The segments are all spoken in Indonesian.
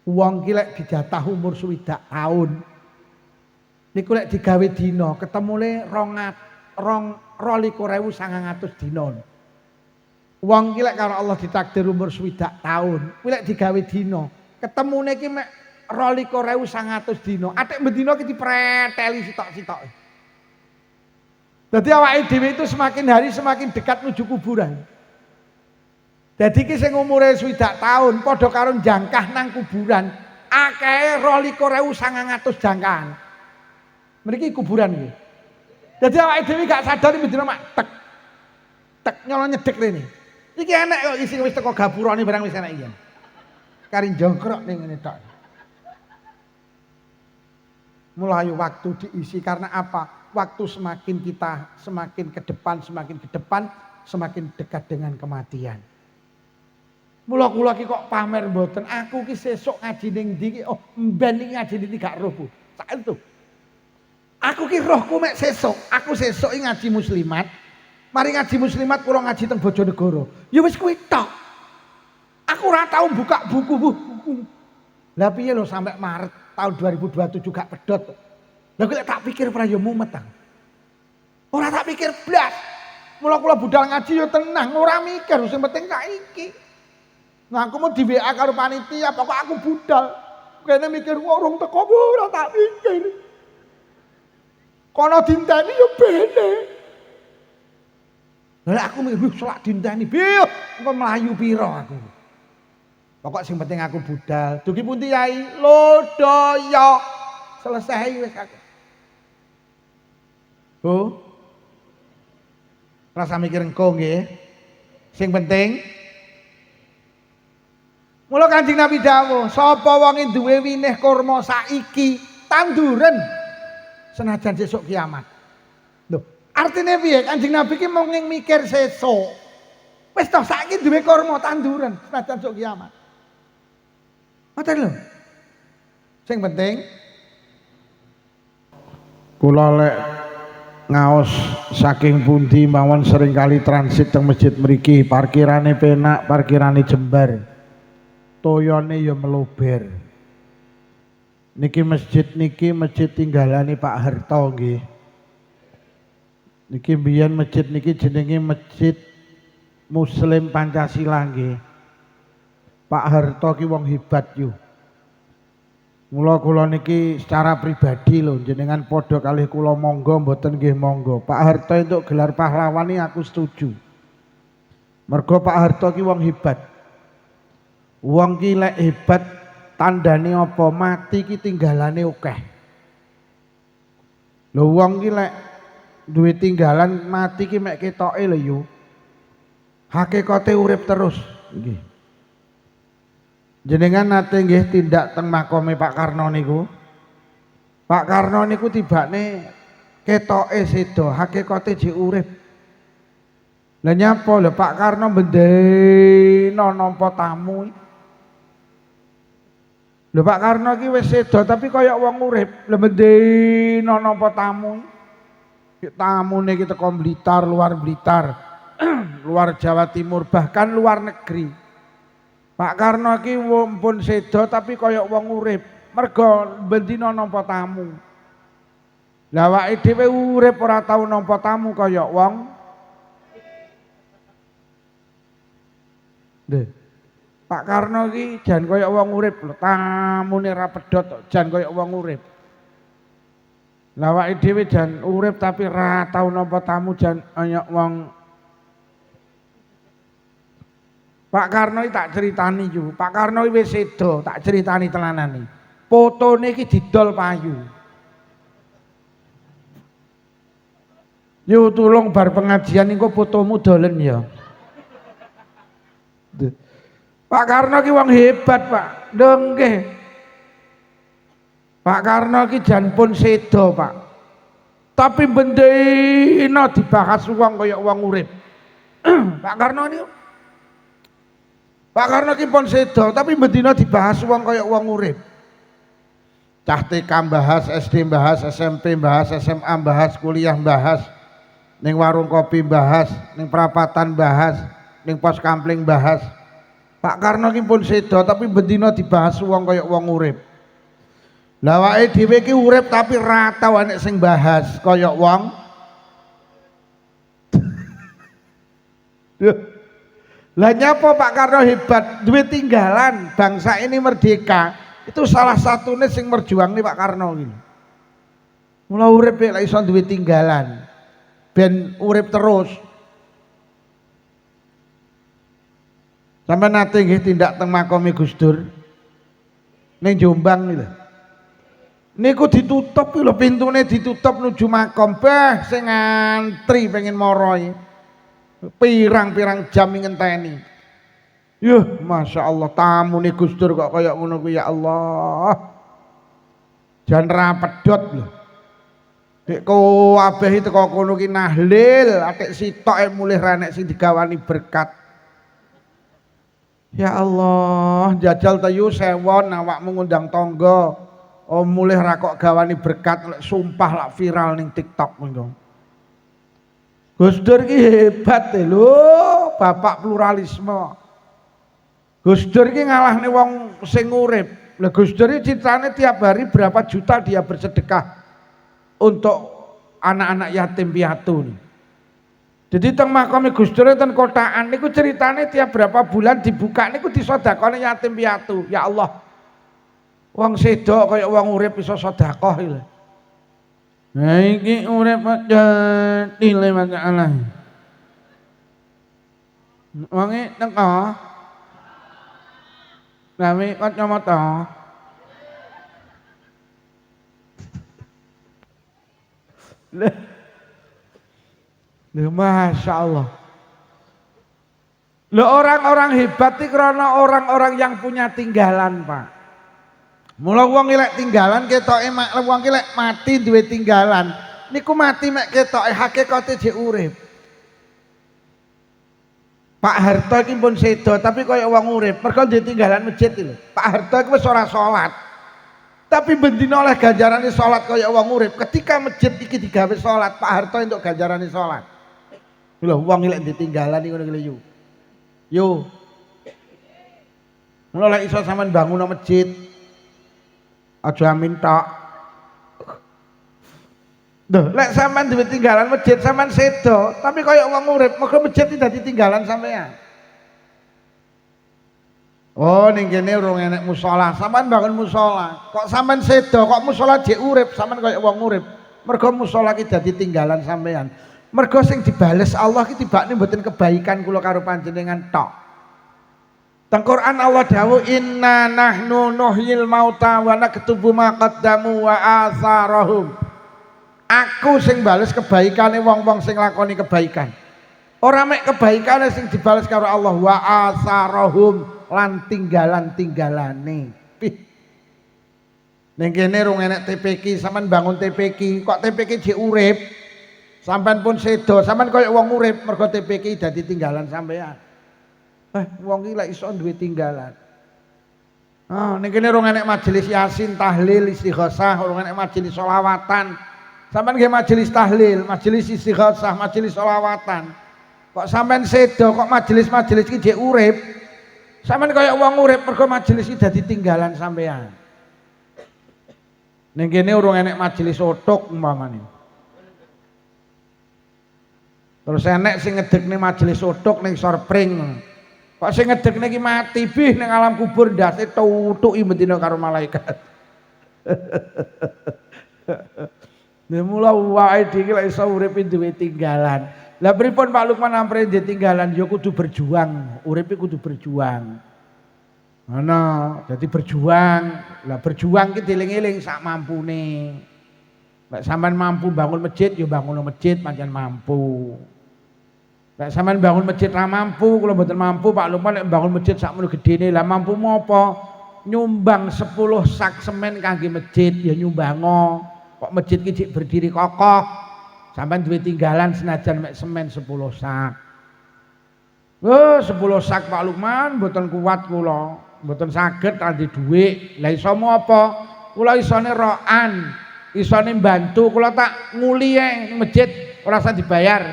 Wong ki lek dijatah umur 60 tahun. Niku lek digawe dina ketemune 22.900 dina. Wong ki lek karo Allah ditakdir umur 60 tahun, kuwi lek digawe dina, ketemune ki mek 22.900 dina. Atik bendina ki dipreteli sitok-sitok. Dadi awake dhewe itu semakin hari semakin dekat menuju kuburan. Jadi ki sing umure 60 tahun padha karo jangkah nang kuburan, akehe 22.900 jangkahan. Mriki kuburan iki. Dadi awake dhewe gak sadar bendina mak tek tek nyolong nyedek rene. Iki enek kok isi wis teko gapurane barang wis enek iki. Kari jongkrok ning ngene tok. Mulai waktu diisi karena apa? Waktu semakin kita semakin ke depan, semakin dekat dengan kematian. Mula-mula ki kok pamer mboten, aku ki sesuk ngaji ning ndi ki, oh mben iki ngaji ndi gak roh Bu. Sak itu. Aku ki rohku mek sesuk, aku sesuk ngaji muslimat. Mari ngaji muslimat kula ngaji teng Bojonegoro. Ya wis kuwi tok. Aku ora tau buka buku. Lah piye lho sampai Maret tahun 2027 gak pedhot. Lah kok tak pikir ora ya mumet ta. Ora tak pikir blas. Mula kula budal ngaji ya tenang, ora mikir sing penting saiki. Nah aku mau di WA karo panitia, pokok aku budal. Kene mikir urung teko ora tak pikir. Kono dinteni ya bene. Lah aku mikir selak dinteni, piye engko mlayu pira aku. Pokok sing penting aku budal. Dugi pundi Yai? Lodaya. Selesai wis aku. Bu. Rasa mikir engko nggih. Sing penting mula Kanjeng Nabi dawuh, sapa wong duwe winih kurma saiki tanduren senajan sesuk kiamat. Lho, artine piye? Kanjeng Nabi ki mau mikir sesuk. Wis toh saiki duwe kurma tanduren senajan sesuk kiamat. Ngoten lho. Sing penting kula lek ngaos saking pundi mawon sering kali transit teng masjid mriki, parkirane penak, parkirane jembar. Toyone ya melober. Niki masjid tinggalane Pak Harto nggih. Niki mbiyen masjid niki jenenge Masjid Muslim Pancasila nggih. Pak Harto ki wong hebat yo. Mula kula niki secara pribadi lho jenengan padha kalih kula monggo mboten nggih monggo. Pak Harto entuk gelar pahlawan iki aku setuju. Mergo Pak Harto ki wong hebat. Wong ki lek hebat tandane apa? Mati ki tinggalane akeh. Lho wong ki lek duwe tinggalan mati ki mek ketoke lho yo. Hakikate urip terus nggih. Jenengan nate nggih tindak teng makome Pak Karno niku. Pak Karno niku tibane ketoke sedo, hakikate jek urip. Lah nyapa lho Pak Karno bendina nampa tamu. Lho Pak Karno ki wis sedo tapi kaya wong urip. Lha bendina nampa tamu. Tamune ki teko Blitar, luar Blitar, luar Jawa Timur, bahkan luar negeri. Pak Karno ki pun sedo tapi kaya wong urip. Mergo bendina nampa tamu. Lah awake dhewe urip ora tau nampa tamu kaya wong. Nggih. Pak Karno ki jan kaya wong urip lho, tamune ra pedhot jan kaya wong urip. Lah awake dhewe jan urip tapi ra tau nampa tamu jan kaya wong. Pak Karno iki tak critani yo. Pak Karno iki wis sedo, tak critani tenanan iki. Fotone iki didol payu. Yo tulung bar pengajian engko fotomu dolen ya. Pak Karno ki wong hebat, Pak. Lho nggih. Pak Karno ki jan pun sedo, Pak. Tapi bendina dibahas wong kaya wong urip. Pak Karno niku Pak Karno ki pun sedo, tapi bendina dibahas wong kaya wong urip. Cah TK bahas, SD bahas, SMP bahas, SMA bahas, kuliah bahas, ning warung kopi bahas, ning perapatan bahas, ning pos kampling bahas. Pak Karno ki pun sedo tapi bendina dibahas wong kaya wong urip. Lah awake dhewe ki urip tapi ra tau enek sing bahas kaya wong. Lah nyapa Pak Karno hebat, duwe tinggalan, bangsa ini merdeka. Itu salah satunya sing merjuang nih Pak Karno gitu. Mula urip lek iso duwe tinggalan. Ben urip terus. Sampai nate nggih tindak teng makome Gus Dur ning Jombang nih lho. Niku ditutup lho, pintune ditutup nuju makom. Bah sing ngantri pengen moroi. Pirang-pirang jam ngenteni. Yuh, Masya Allah tamu nih Gus Dur kok kayak ngono kuwi ya Allah. Jan ra pedhot lho. Nek kabeh itu kok kono ki nahlil, atik sitok mulih ra nek sing digawani berkat. Ya Allah, jajal tayu sewon awakmu ngundang tangga. Oh mulih ra kok gawani berkat lek sumpah lak viral ning TikTok ngono. Gus Dur ki hebat lho, bapak pluralisme. Gus Dur ki ngalahne wong sing urip. Lah Gus Dur iki critane tiap hari berapa juta dia bersedekah untuk anak-anak yatim piatu nih. Jadi teng makame Gus Dur ten kotaan niku ceritane tiap berapa bulan dibuka niku disodakone yatim piatu. Ya Allah. Wong sedok kaya wong urip iso sedekah iki lho. Nah iki urip jadi le masalah. Wonge teko. Nami kacamata. Loh, Masya Allah. Loh orang-orang hebat itu karena orang-orang yang punya tinggalan Pak. Mula wong ilek tinggalan ketoke wong ilek mati duwe tinggalan. Niku mati mek ketoke hakikate jek urip. Pak Harto iki pun sedo tapi kaya wong urip. Mergo duwe tinggalan masjid lho. Pak Harto iku wis ora salat. Tapi bendina oleh ganjarane salat kaya wong urip. Ketika masjid iki digawe salat, Pak Harto entuk ganjarane salat. Lho wong lek ditinggalan ngono iki lho. Yo. Mula lek iso sampean bangun masjid. Aja amin tok. Duh, lek sampean duwe tinggalan masjid sampean sedo, tapi kaya wong urip, mergo masjid iki dadi tinggalan sampean. Oh, ning kene urung enek musala, sampean bangun musala. Kok sampean sedo, kok musala jek urip, sampean kaya wong urip. Mergo musala iki dadi tinggalan sampean. Mergo sing dibales Allah ki tibakne mboten kebaikan kula karo panjenengan tok. Teng Quran Allah dawuh inna nahnu nuhyil mauta wa naktubu ma qaddamu wa atharahum. Aku sing bales kebaikane wong-wong sing lakoni kebaikan. Ora mek kebaikane sing dibales karo Allah wa atharahum lan tinggalan-tinggalane. Pih. Ning kene rung enek TPQ, sampean bangun TPQ, kok TPQ jek urip. Sampean pun sedo, sampean koyo wong urip mergo TPQ dadi tinggalan sampean. Wong iki lek iso duwe tinggalan. Ning kene rung enek majelis yasin, tahlil, istighosah, rung enek majelis sholawatan. Sampeyan nggih majelis tahlil, majelis istighosah, majelis sholawatan. Kok sampeyan sedo, kok majelis-majelis iki jek urip. Sampeyan kaya wong urip mergo majelis iki dadi tinggalan sampeyan. Ning kene urung enek majelis otok umpamane. Terus enek sing ngedekne majelis otok ning Sorpring. Kok sing ngedekne iki mati bih ning alam kubur ndase tutuki bendina karo malaikat. Nek mula wae iki lek iso urip duwe tinggalan. Lah pripun Pak Lukman ampre ditinggalan ya kudu berjuang, urip kudu berjuang. Ana, dadi berjuang. Lah berjuang ki dieling-eling sak mampune. Lek sampean mampu bangun masjid ya bangun masjid pancen mampu. Lek sampean bangun masjid ra mampu, kula mboten mampu Pak Lukman nek bangun masjid sakmono gedene. Lah mampu apa? Nyumbang 10 sak semen kangge masjid ya nyumbango. Kok masjid iki berdiri kokoh. Sampeyan duwe tinggalan senajan mek semen 10 sak. 10 sak Pak Lukman mboten kuat kula. Mboten saged andi dhuwit. Lah iso apa? Kula isone rokan, isone mbantu, kula tak nguli ning masjid ora usah dibayar.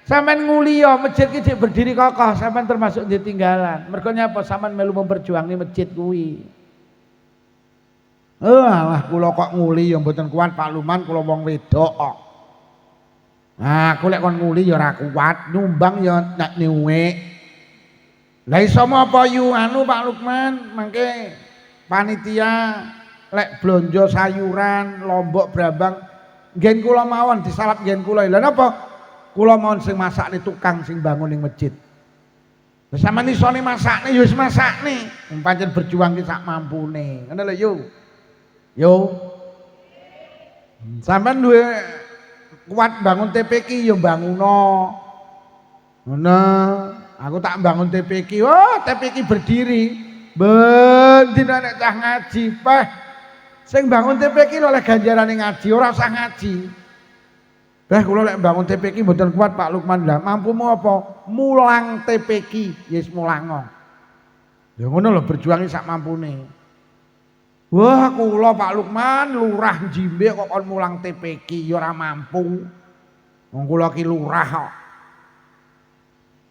Sampeyan nguli ya masjid iki cek berdiri kokoh, sampeyan termasuk ditinggalan. Mergo nyapa sampeyan melu memperjuangi masjid kuwi. Alah kula kok nguli ya mboten kuat Pak Luman, kula wong wedok kok. Nah, aku lek kon nguli ya ora kuat, nyumbang ya nek niwek. Lah iso apa yu anu Pak Lukman, mangke panitia lek blonjo sayuran, lombok brambang nggen kula mawon disalap nggen kula. Lha napa? Kula mawon sing masakne tukang sing bangun ning masjid. Lah sampeyan isone masakne ya wis masakne. Pancen berjuang ki sak mampune. Ngono lho yo. Yo. Sampeyan duwe kuat bangun TPQ ya banguno. Ngono. Aku tak bangun TPQ. Oh, TPQ berdiri. Ben dina nek cah ngaji, Pak. Sing bangun TPQ oleh ganjarane ngaji, ora usah ngaji. Kula lek bangun TPQ mboten kuat Pak Lukman. Lah mampumu apa? Mulang TPQ, yes mulango. Ya ngono lho berjuangi sak mampune. Wah, kula Pak Lukman lurah Jimbe kok kon mulang TPQ ya ora mampu. Wong kula ki lurah kok.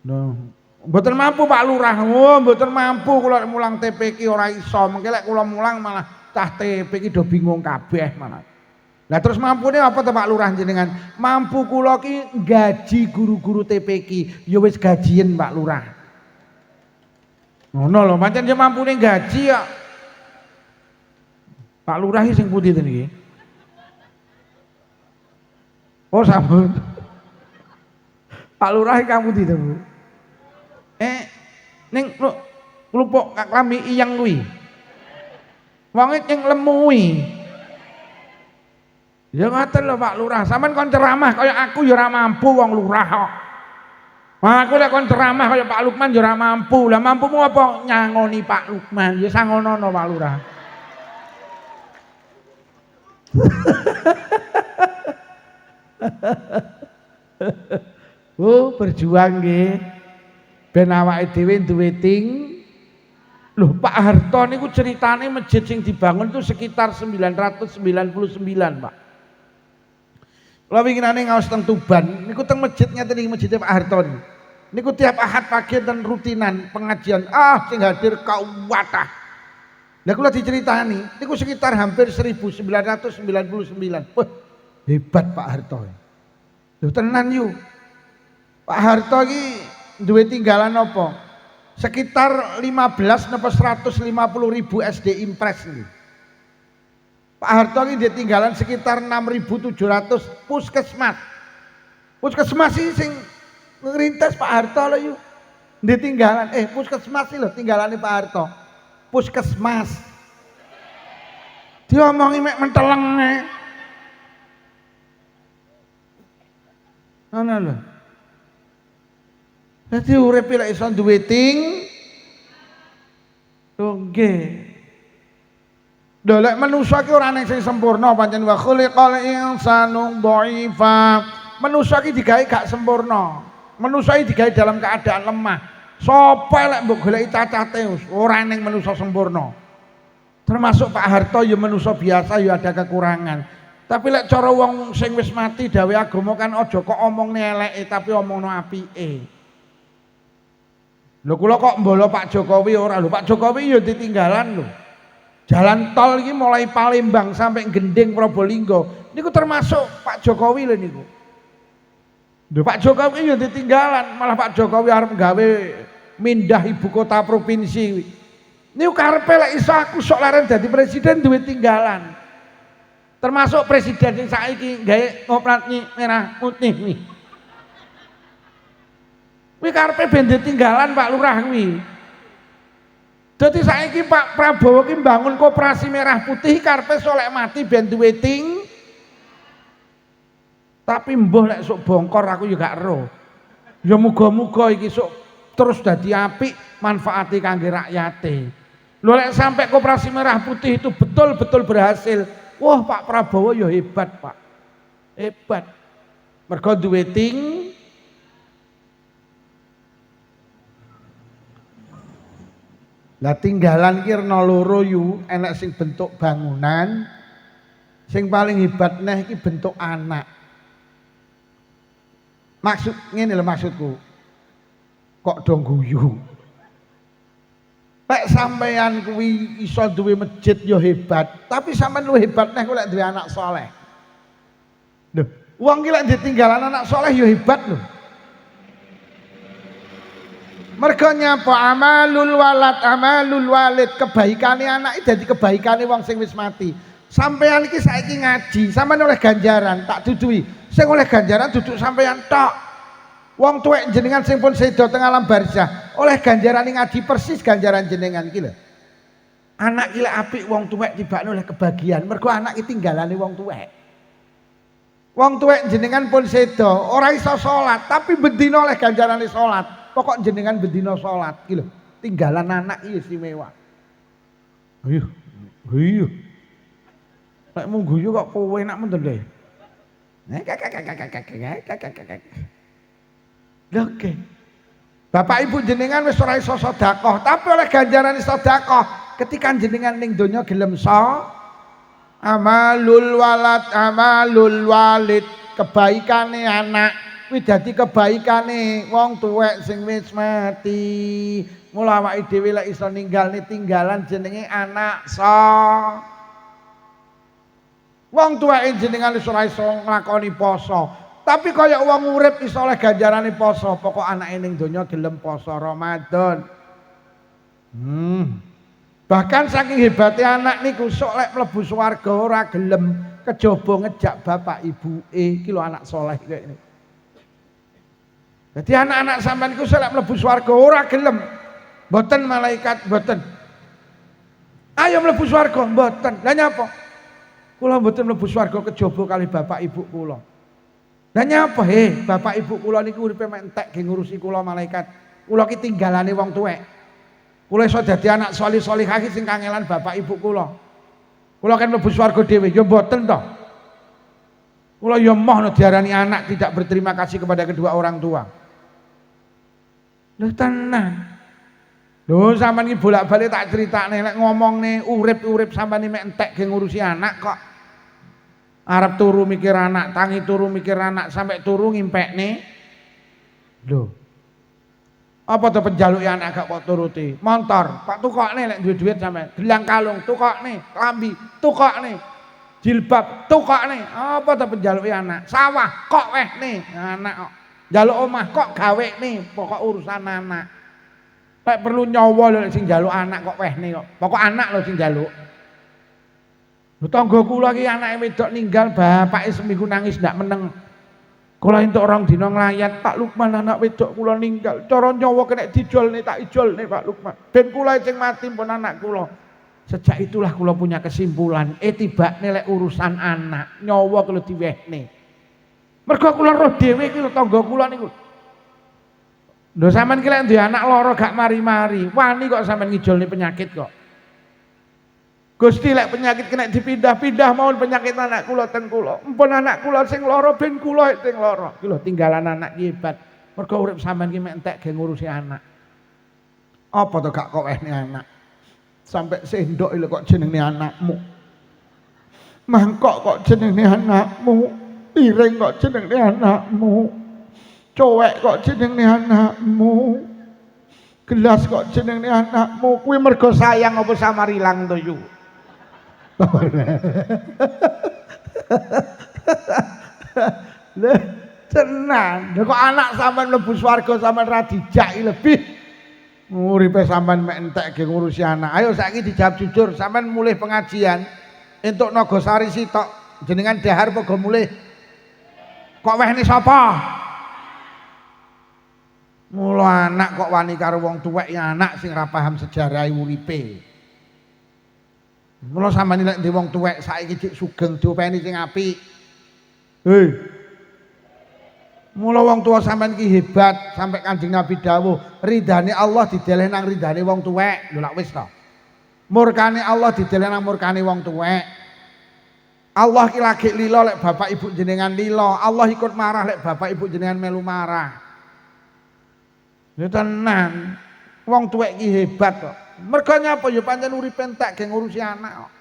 Nah, mboten mampu Pak Lurah. Oh, mboten mampu kula mulang TPQ ora iso. Mengke lek kula mulang malah cah TPQ do bingung kabeh malah. Lah terus mampune apa to Pak Lurah jenengan? Mampu kula ki gaji guru-guru TPQ, ya wis gajien Pak Lurah. Ngono lho, pancen ya mampune gaji ya. Pak Lurah sing pundi ten iki? Oh, sampun. Pak Lurah kamu pundi to, Bu? Ning klupuk klambi iyang kuwi. Wonge ning lemu kuwi. Ya ngoten lho Pak Lurah, sampean kon ceramah kaya aku ya ora mampu wong lurah kok. Wah, aku lek kon ceramah kaya Pak Lukman ya ora mampu. Lah mampumu apa? Nyangoni Pak Lukman. Ya sangono Pak Lurah. Berjuang nggih. Ben awake dhewe duwe ting. Loh, Pak Harto niku ceritane masjid sing dibangun itu sekitar 999, Pak. Kalau winginane ngaos teng Tuban, niku teng masjid ngeten iki masjid Pak Harto niku. Niku tiap Ahad pagi dan rutinan pengajian. Sing hadir kauwatah. Lah kula diceritani, niku sekitar hampir 1999. Wah, hebat Pak Harto. Lho tenan yu. Pak Harto iki duwe tinggalan apa? Sekitar 15 napa 150.000 SD Impres niku. Pak Harto ini dia tinggalan sekitar 6.700 puskesmas. Puskesmas sih sing ngerintis Pak Harto lho yuk. Dia tinggalan, puskesmas sih lho tinggalannya Pak Harto. Puskesmas. Dia omongi mek menteleng. Ngono lho. Dadi urip lek iso duwe ting. Nggih. Lek manusa ki ora ana sing sempurna pancen wa khuliqal insanu dhaifa. Manusa ki digawe gak sempurna. Manusa iki digawe dalam keadaan lemah. Sapa lek mbok goleki cacate ora ning manusa sempurna. Termasuk Pak Harto ya manusa biasa ya ada kekurangan. Tapi lek cara wong sing wis mati dawuh agama kan aja kok omongne eleke tapi omongno apike. Lho kula kok mbolo Pak Jokowi ora lho, Pak Jokowi ya ditinggalan lho. Jalan tol ini mulai Palembang sampai Gending Probolinggo niku termasuk Pak Jokowi lho niku. Lho Pak Jokowi ya ditinggalan, malah Pak Jokowi arep gawe mindah ibu kota provinsi. Niku karepe lek iso aku sok laren dadi presiden duwe tinggalan. Termasuk presiden sing saiki gawe ngoprat merah putih nih. Kuwi karepe ben ditinggalan Pak Lurah kuwi. Jadi saiki Pak Prabowo ki mbangun koperasi merah putih karepe solek mati ben duwe ting. Tapi mbuh lek sok bongkor aku ya gak ero. Ya muga-muga iki sok terus dadi apik manfaati kangge rakyate. Lho lek sampai koperasi merah putih itu betul-betul berhasil. Wah, Pak Prabowo ya hebat, Pak. Hebat. Mergo duwe ting. Lah tinggalan ki rena loro yu, enek sing bentuk bangunan, sing paling hebat neh iki bentuk anak. Maksud ngene lho maksudku. Kok do guyu. Lek sampeyan kuwi iso duwe masjid ya hebat, tapi sampean luwih hebat nek lek duwe anak saleh. Lho, wong ki lek ditinggalan anak saleh ya hebat lho. Mergo nyapa amalul walid, kebaikane anak iki dadi kebaikane wong sing wis mati. Sampeyan iki saiki ngaji, sampeyan oleh ganjaran, tak duduhi. Sing oleh ganjaran duduk sampeyan tok. Wong tuwek jenengan sing pun sedo teng alam barzah, oleh ganjaran ngaji persis ganjaran jenengan iki lho. Anak iki lek apik wong tuwek tibakne oleh kebahagiaan, mergo anak iki tinggalane wong tuwek. Wong tuwek jenengan pun sedo, ora iso salat, tapi bendina oleh ganjarane salat. Pokok jenengan bendina salat iki lho. Tinggalan anak iki istimewa. Ayo. Ayo. Lek mung guyu kok kowe enak menten lho. Oke. Bapak Ibu jenengan wis ora iso sedekah, tapi oleh ganjaran sedekah ketika jenengan ning donya gelem amalul walid, kebaikane anak kuwi dadi kebaikane wong tuwek sing wis mati. Mula awake dhewe lek iso ninggalne tinggalan jenenge anak wong tuweke jenengan wis ora iso nglakoni poso. Tapi kaya wong urip iso oleh ganjarane poso, pokok anake ning donya gelem poso Ramadan. Bahkan saking hebatnya anak niku sok lek mlebu swarga ora gelem kejaba ngejak bapak ibuke iki lho anak saleh kaya ini. Jadi anak-anak sampean iku sok lek mlebu swarga ora gelem. Mboten malaikat mboten. Ayo mlebu swarga mboten. Lah nyapa? Kula mboten mlebu swarga kejaba kali bapak ibu kula. Lah nyapa bapak ibu kula niku uripe entek ge ngurusi kula malaikat. Kula ki tinggalane wong tuwek. Kula iso dadi anak salih-salihah sing kangelan bapak ibu kula. Kula kan mlebu swarga dhewe ya mboten to. Kula ya moh diarani anak tidak berterima kasih kepada kedua orang tua. Lho tenan. Lho sampean iki bolak-balik tak critakne lek ngomongne urip-urip sampean mek entek ge ngurusi anak kok. Arep turu mikir anak, tangi turu mikir anak, sampai turu ngimpekne. Lho. Apa to penjaluke anak gak kok turuti? Montor, Pak tukokne lek duwe duit sampean. Gelang kalung tukokne, klambi tukokne. Jilbab tukokne. Apa to penjaluke anak? Sawah kok wehne anak kok. Njaluk omah kok gawekne, pokok urusan anak. Lek perlu nyawa lho sing njaluk anak kok wehne kok. Pokok anak lho sing njaluk. Tangga kula iki anake wedok ninggal bapake seminggu nangis ndak meneng. Kula entuk orang dina nglayat, Pak Lukman anak wedok kula ninggal. Cara nyawa kena dijolne tak ijolne Pak Lukman. Ben kula sing mati pun anak kula. Sejak itulah kula punya kesimpulan, tibakne lek urusan anak, nyawa kudu diwehne. Mergo kula roh dhewe iki lho tangga kula niku. Lho sampean ki lek duwe anak lara gak mari-mari, wani kok sampean ngijolne penyakit kok. Gusti lek penyakit kena dipindah-pindah mawon penyakit anak kula ten kula. Empun anak kula sing lara ben kula sing lara. Iki lho tinggalan anak ki hebat. Mergo urip sampean ki mek entek ge ngurusi anak. Apa to gak kok wehne anak? Sampai sendok lho kok jenenge anakmu. Mangkok kok jenenge anakmu. Piring kok jenenge anakmu. Cowek kok jenenge anakmu. Gelas kok jenenge anakmu. Kuwi mergo sayang apa samarilang to yu? Lha tenan, kok anak sampean mlebu swarga sampean ra dijaki lebih. Uripe sampean mek entek ge ngurusi anak. Ayo saiki dijawab jujur, sampean mulih pengajian entuk Nagosari sitok jenengan dahar apa go mulih? Kok wehne sapa? Mula anak kok wani karo wong tuwek ya anak sing ora paham sejarah uripe. Mula sampeyan nek ndek wong tuwek saiki dik sugeng diopeni sing apik. Hei. Mula wong tua sampean ki hebat sampai Kanjeng Nabi dawuh, ridane Allah dideleh nang ridane wong tuwek. Lho lak wis to. Murkane Allah dideleh nang murkane wong tuwek. Allah ki lagi lila lek bapak ibu jenengan lila, Allah ikut marah lek bapak ibu jenengan melu marah. Ya tenan. Wong tuwek ki hebat kok. Mergo nyapa ya pancen uripe entek ge ngurusi anak kok.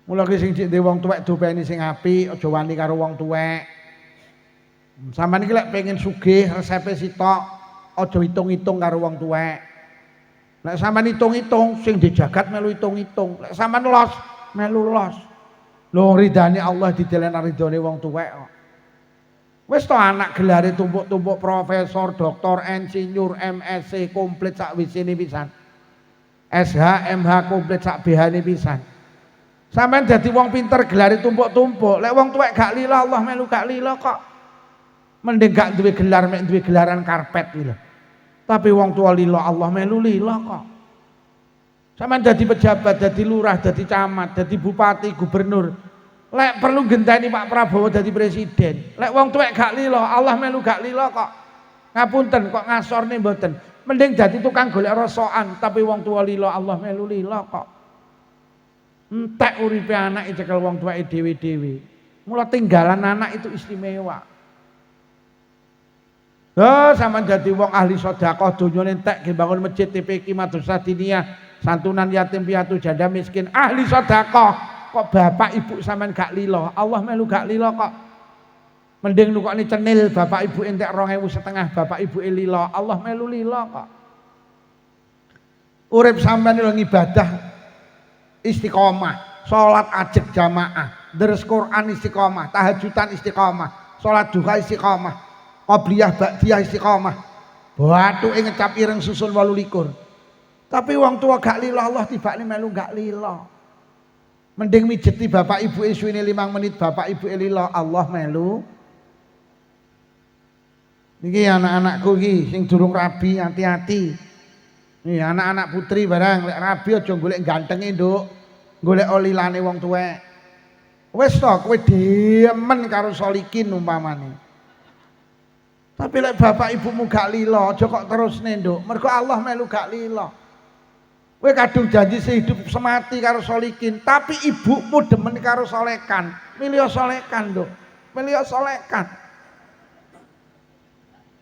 Mula ki sing ndek wong tuwek dopeni sing apik, aja wani karo wong tuwek. Sampeyan iki lek pengen sugih resepe sitok, aja hitung-hitung karo wong tuwek. Lek sampeyan hitung-hitung sing dijagat melu hitung-hitung. Lek sampeyan los, melu los. Lho ridane Allah didelen ridane wong tuwek kok. Wis to anak gelare tumpuk-tumpuk profesor, doktor, insinyur, MSc komplit sak wisine pisan. SH, MH komplit sak BH-ne pisan. Sampeyan dadi wong pinter gelare tumpuk-tumpuk. Lek wong tuwek gak lila Allah melu gak lila kok. Mending gak duwe gelar mek duwe gelaran karpet iki lho. Tapi wong tua lila Allah melu lila kok. Sampeyan dadi pejabat, dadi lurah, dadi camat, dadi bupati, gubernur. Lek perlu genteni Pak Prabowo dadi presiden. Lek wong tuwek gak lila Allah melu gak lila kok. Ngapunten kok ngasorne mboten. Mending dadi tukang golek rosokan tapi wong tua lila Allah melu lila kok. Entek uripe anak cekel wong tuweke dhewe-dhewe. Mula tinggalan anak itu istimewa. Sampeyan dadi wong ahli sedekah donyane entek ge bangun masjid TPQ Madrasah Diniyah santunan yatim piatu janda miskin ahli sedekah kok bapak ibu sampeyan gak lila Allah melu gak lila kok. Mending nukokne cenil bapak ibu entek 2.500 bapak ibu lila Allah melu lila kok. Urip sampeyan lho ngibadah istiqomah, salat ajeg jamaah, deres Quran istiqomah, tahajudan istiqomah, salat duha istiqomah. Qabliyah ba'diyah istiqomah. Bathuke ngecap ireng susun 28. Tapi wong tua gak lila Allah tibakne melu gak lila. Mending mijeti bapak ibu suwene 5 menit bapak ibu lila Allah melu. Niki anak-anakku iki sing durung rabi hati-hati. Nih anak-anak putri barang lek rabi aja golek gantenge nduk. Golek lilane wong tuwek. Wis to kowe demen karo solikin umpamane. Tapi lek bapak ibumu gak lila, aja kok terusne nduk. Mergo Allah melu gak lila. Kowe kadung janji sehidup semati karo solikin, tapi ibumu demen karo solekan. Milih solekan nduk. Milih solekan.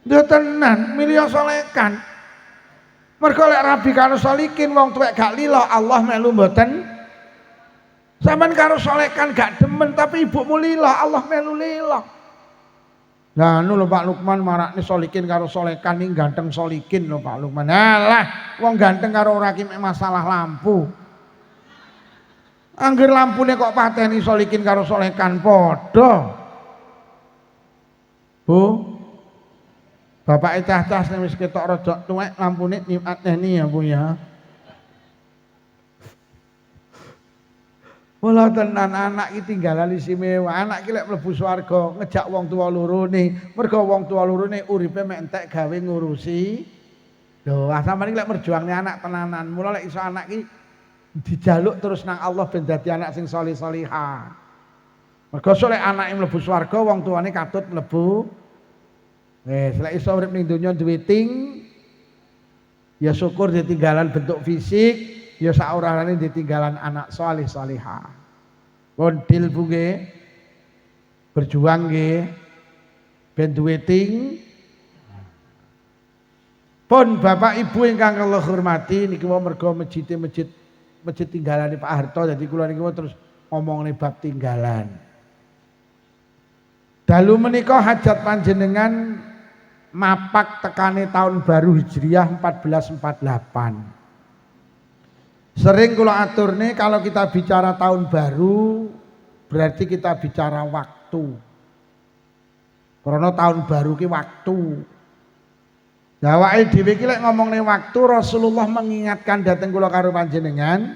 Nduk tenan, milih solekan. Mergo lek rabi karo solikin wong tuwek gak lila, Allah melu mboten. Sampeyan karo solekan gak demen tapi ibumu lila, Allah melu lila. Nah, lho Pak Lukman marakne solikin karo solekan ning ganteng solikin lho Pak Lukman. Alah, wong ganteng karo ora ki masalah lampu. Angger lampune kok pateni solikin karo solekan padha. Bu. Bapak cah-cah wis ketok rada tuwek lampune niateni ya Bu ya. Mula tenan anak iki tinggalan istimewa. Anak iki lek mlebu swarga ngejak wong tuwa lorone. Mergo wong tuwa lorone uripe mek entek gawe ngurusi. Lho, sampeyan iki lek merjuangne anak tenanan. Mula lek iso anak iki dijaluk terus nang Allah ben dadi anak sing saleh-salihah. Mergo lek anake mlebu swarga wong tuane katut mlebu. Wis lek iso urip ning donya duwe ting ya syukur ditinggalan bentuk fisik. Ya saurane ditinggalan anak saleh salihah. Kondil Bu nggih. Berjuang nggih. Ben duwe ting. Pun Bapak Ibu ingkang kula hormati niki mergo masjid tinggalane Pak Harto dadi kula niki terus ngomongne bab tinggalan. Dalu menika hajat panjenengan mapak tekane tahun baru Hijriah 1448. Sering kula atur nih kalau kita bicara tahun baru berarti kita bicara waktu. Karena tahun baru ki waktu. Nah awake dhewe iki lek ngomongne waktu Rasulullah mengingatkan dateng kula karo panjenengan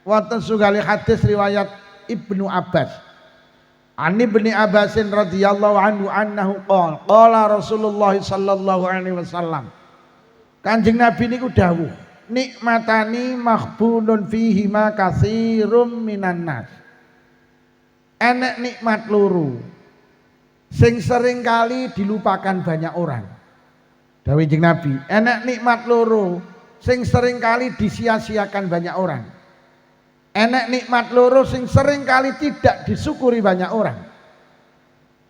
wonten sugale hadis riwayat Ibnu Abbas. Ani Ibnu Abbasin radhiyallahu anhu annahu qala Rasulullah sallallahu alaihi wasallam. Kanjeng Nabi niku dawuh nikmatani makhbunun fihi ma katsirum minan nas. Enek nikmat loro sing sering kali dilupakan banyak orang. Dawuh Kanjeng Nabi, enek nikmat loro sing sering kali disia-siakan banyak orang. Enek nikmat loro sing sering kali tidak disyukuri banyak orang.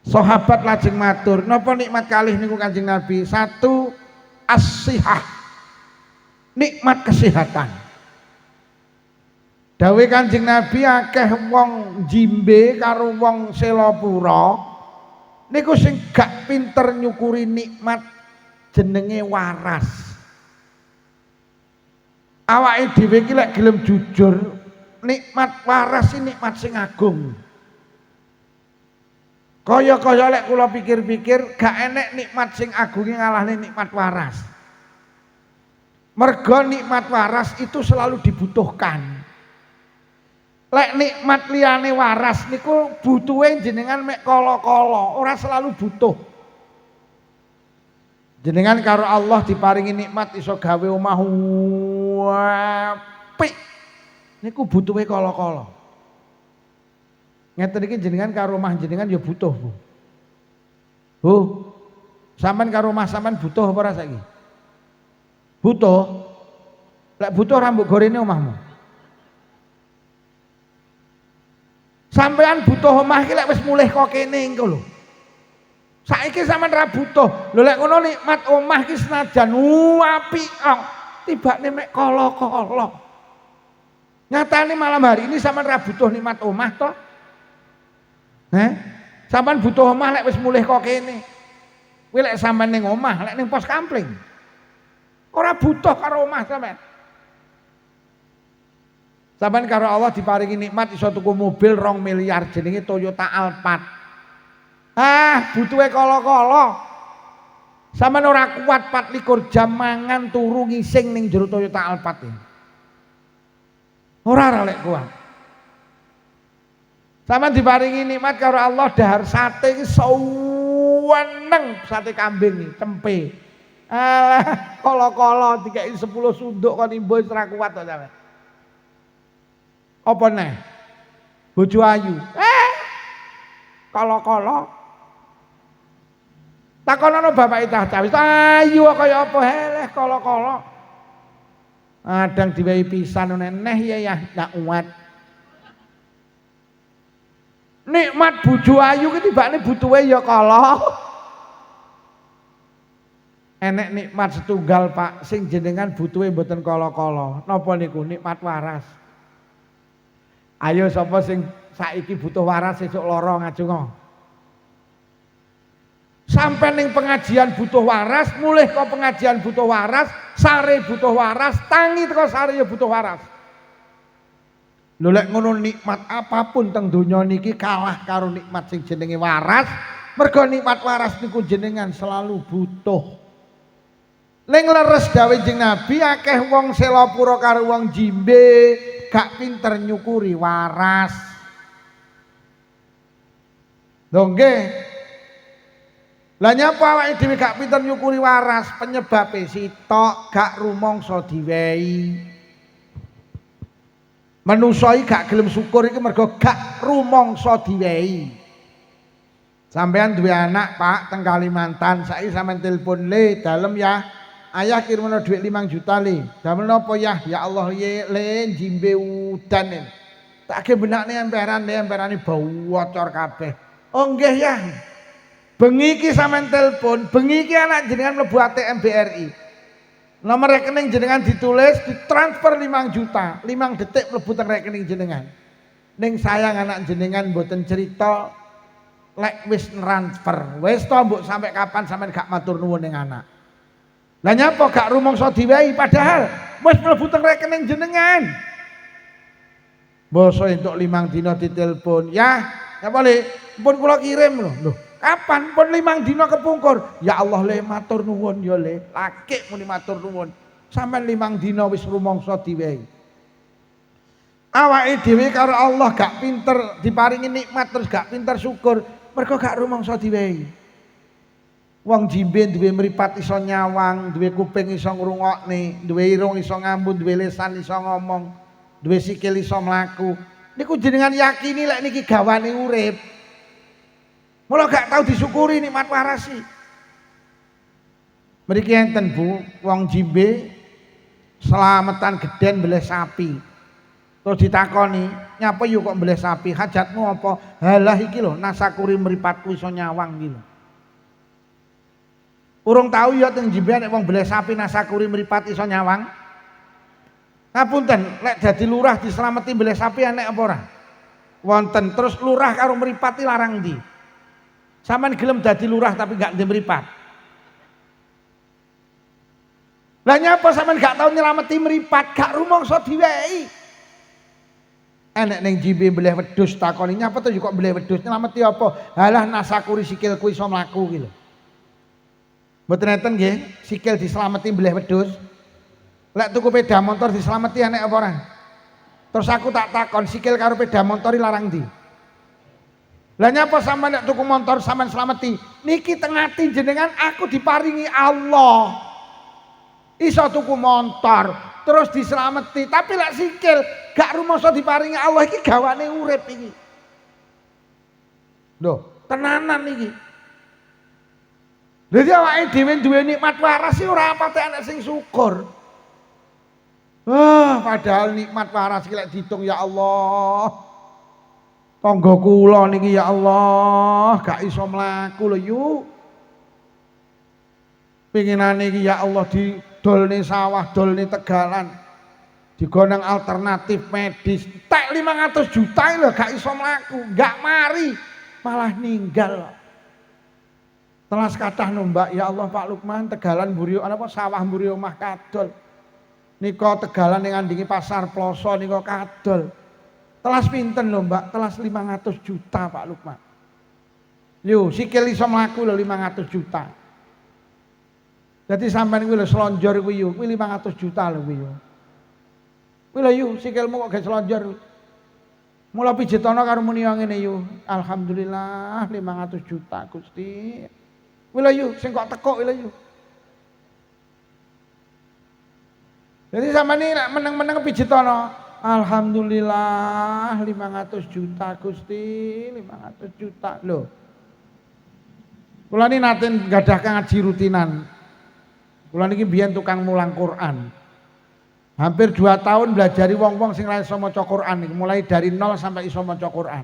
Sahabat lajeng matur, napa nikmat kalih niku Kanjeng Nabi? Satu, as-sihah. Nikmat kesehatan. Dawuh Kanjeng Nabi akeh wong jimbe karo wong selapura Niku sing gak pinter nyukuri nikmat jenenge waras. Awake dhewe iki lek gelem jujur, nikmat waras iki nikmat sing agung. Kaya-kaya lek kula pikir-pikir gak enek nikmat sing agunge ngalahne nikmat waras. Mergo nikmat waras itu selalu dibutuhkan. Lek nikmat liyane waras niku butuhe jenengan mek kala-kala, ora selalu butuh. Jenengan karo Allah diparingi nikmat iso gawe omah apik. Niku butuhe kala-kala. Ngeten iki jenengan karo omah jenengan ya butuh, Bu. Bu, sampean karo omah sampean butuh apa ora saiki? Butuh. Lek butuh rambut gorene omahmu. Sampean butuh omah iki lek wis mulih kok kene engko lho. Saiki sampean ra butuh. Lho lek ngono nikmat omah iki senajan apik kok tibane mek kala-kala. Nyatane malam hari ini sampean ra butuh nikmat omah to? Sampean butuh omah lek wis mulih kok kene. Kuwi lek sampean ning omah, lek ning pos kampling. Ora butuh karo omah sampean. Sampeyan karo Allah diparingi nikmat iso tuku mobil 2 miliar jenenge Toyota Alphard. Butuhe kala-kala. Sampeyan ora kuat 24 jam mangan turu ngising ning jero Toyota Alphard iki. Ora lek kuat. Sampeyan diparingi nikmat karo Allah dahar sate iki suweneng sate kambing iki, tempe. Alah, kala-kala dikeki 10 sunduk kon imbo wis ora kuat to sampeyan. Apa neh? Bojo ayu. Kala-kala. Takonono bapake cah-cah wis ayu kaya apa heleh kala-kala. Adang diwehi pisan neh ya gak kuat. Nikmat bojo ayu ki tibane butuhe ya kala. Enek nikmat setunggal Pak sing jenengan butuhe mboten kala-kala. Napa niku? Nikmat waras. Ayo sapa sing saiki butuh waras sesuk lara ngajeng. Sampai ning pengajian butuh waras, mulih kok pengajian butuh waras, sare butuh waras, tangi teko sare ya butuh waras. Lho lek ngono nikmat apapun teng donya niki kalah karo nikmat sing jenenge waras. Mergo nikmat waras niku jenengan selalu butuh. Ning leres dawuh Jeng Nabi akeh wong selapura karo wong jimbe gak pinter nyukuri waras. Lho nggih. Lah nyapa awake dhewe gak pinter nyukuri waras, penyebabe sitok gak rumangsa diwehi. Manusa iki gak gelem syukur iki mergo gak rumangsa diwehi. Sampeyan duwe anak, Pak, teng Kalimantan, saiki sampean telepon le dalem ya. Ayah kirimno duit 5 juta le. Damel napa ya? Ya Allah le jimbe udan. Tak ge benakne emperane bau wocor kabeh. Oh nggih ya. Bengi iki sampean telepon, bengi iki anak jenengan mlebu ATM BRI. Nomor rekening jenengan ditulis, ditransfer 5 juta. 5 detik mlebu teng rekening jenengan. Ning sayang anak jenengan mboten cerita lek wis transfer. Wis to mbok sampai kapan sampean gak matur nuwun ning anak. Lah nyapa gak rumangsa diwehi padahal wis mlebu teng rekening jenengan. Basa entuk 5 dina ditelepon. Ya, nyapa le? Pun kula kirim lho. Lho, kapan pun 5 dina kepungkur? Ya Allah le matur nuwun ya le. Laki muni matur nuwun. Sampeyan 5 dina wis rumangsa diwehi. Awake dhewe karo Allah gak pinter diparingi nikmat terus gak pinter syukur, mergo gak rumangsa diwehi. Wong jimbe duwe mripat iso nyawang, duwe kuping iso ngrungokne, duwe irung iso ngambun, duwe lisan iso ngomong, duwe sikil iso mlaku. Niku jenengan yakini lek niki gawane urip. Mula gak tau disyukuri nikmat waras iki. Mriki enten Bu, wong jimbe selametan gedhen mbeleh sapi. Terus ditakoni, "Nyapa yo kok mbeleh sapi? Hajatmu apa?" "Halah iki lho, nasakuri mripatku iso nyawang iki lho." Urung tahu ya teng jimbe nek wong mbeleh sapi nasakuri mripat iso nyawang. Ngapunten, lek dadi lurah dislameti mbeleh sapi enek apa ora? Wonten. Terus lurah karo mripati larang ndi? Sampeyan gelem dadi lurah tapi gak ndek mripat. Lah nyapa sampeyan gak tau nyelameti mripat, gak rumangsa diwehi. Enek ning jimbe mbleh wedhus takoni nyapa to kok mbleh wedhus nyelameti apa? Halah nasakuri sikilku iso mlaku ki lho. Mboten enten nggih, sikil dislameti mbleh wedhus. Lek tuku sepeda motor dislameti enek apa ora? Terus aku tak takon sikil karo sepeda motor larang ndi? Lah nyapa sampean nek tuku motor sampean slameti? Niki teng ati jenengan aku diparingi Allah. Iso tuku motor terus dislameti, tapi lek sikil gak rumangsa diparingi Allah iki gawane urip iki. Lho, tenanan iki. Dadi awake dhewe duwe nikmat waras sih ora pate enek sing syukur. Padahal nikmat waras iki lek diitung ya Allah. Tangga kula niki ya Allah gak iso mlaku lho yuk. Pinginane iki ya Allah didolne sawah, dolne tegalan. Digonang alternatif medis. Tek 500 juta lho gak iso mlaku, gak mari, malah ninggal. Telas kathah no Mbak, ya Allah Pak Lukman tegalan mburi apa sawah mburi omah kadol. Nika tegalan ning andingi pasar Ploso nika kadol. Telas pinten lho Mbak? Telas 500 juta Pak Lukman. Yo, sikil iso mlaku lho 500 juta. Jadi sampean kuwi lho slonjor kuwi yo, kuwi 500 juta lho kuwi yo. Kuwi lho yo sikilmu kok gak slonjor. Mula pijetono karo muni ngene yo. Alhamdulillah 500 juta Gusti. Kuwi lho yo sing kok tekuk lho yo. Jadi sampean iki nek meneng-meneng pijetono alhamdulillah 500 juta Gusti, 500 juta loh. Kula niki nate gadah ngaji rutinan. Kula niki biyen tukang mulang Quran. Hampir 2 tahun belajari wong-wong sing ra iso maca Quran niki, mulai dari 0 sampai iso maca Quran.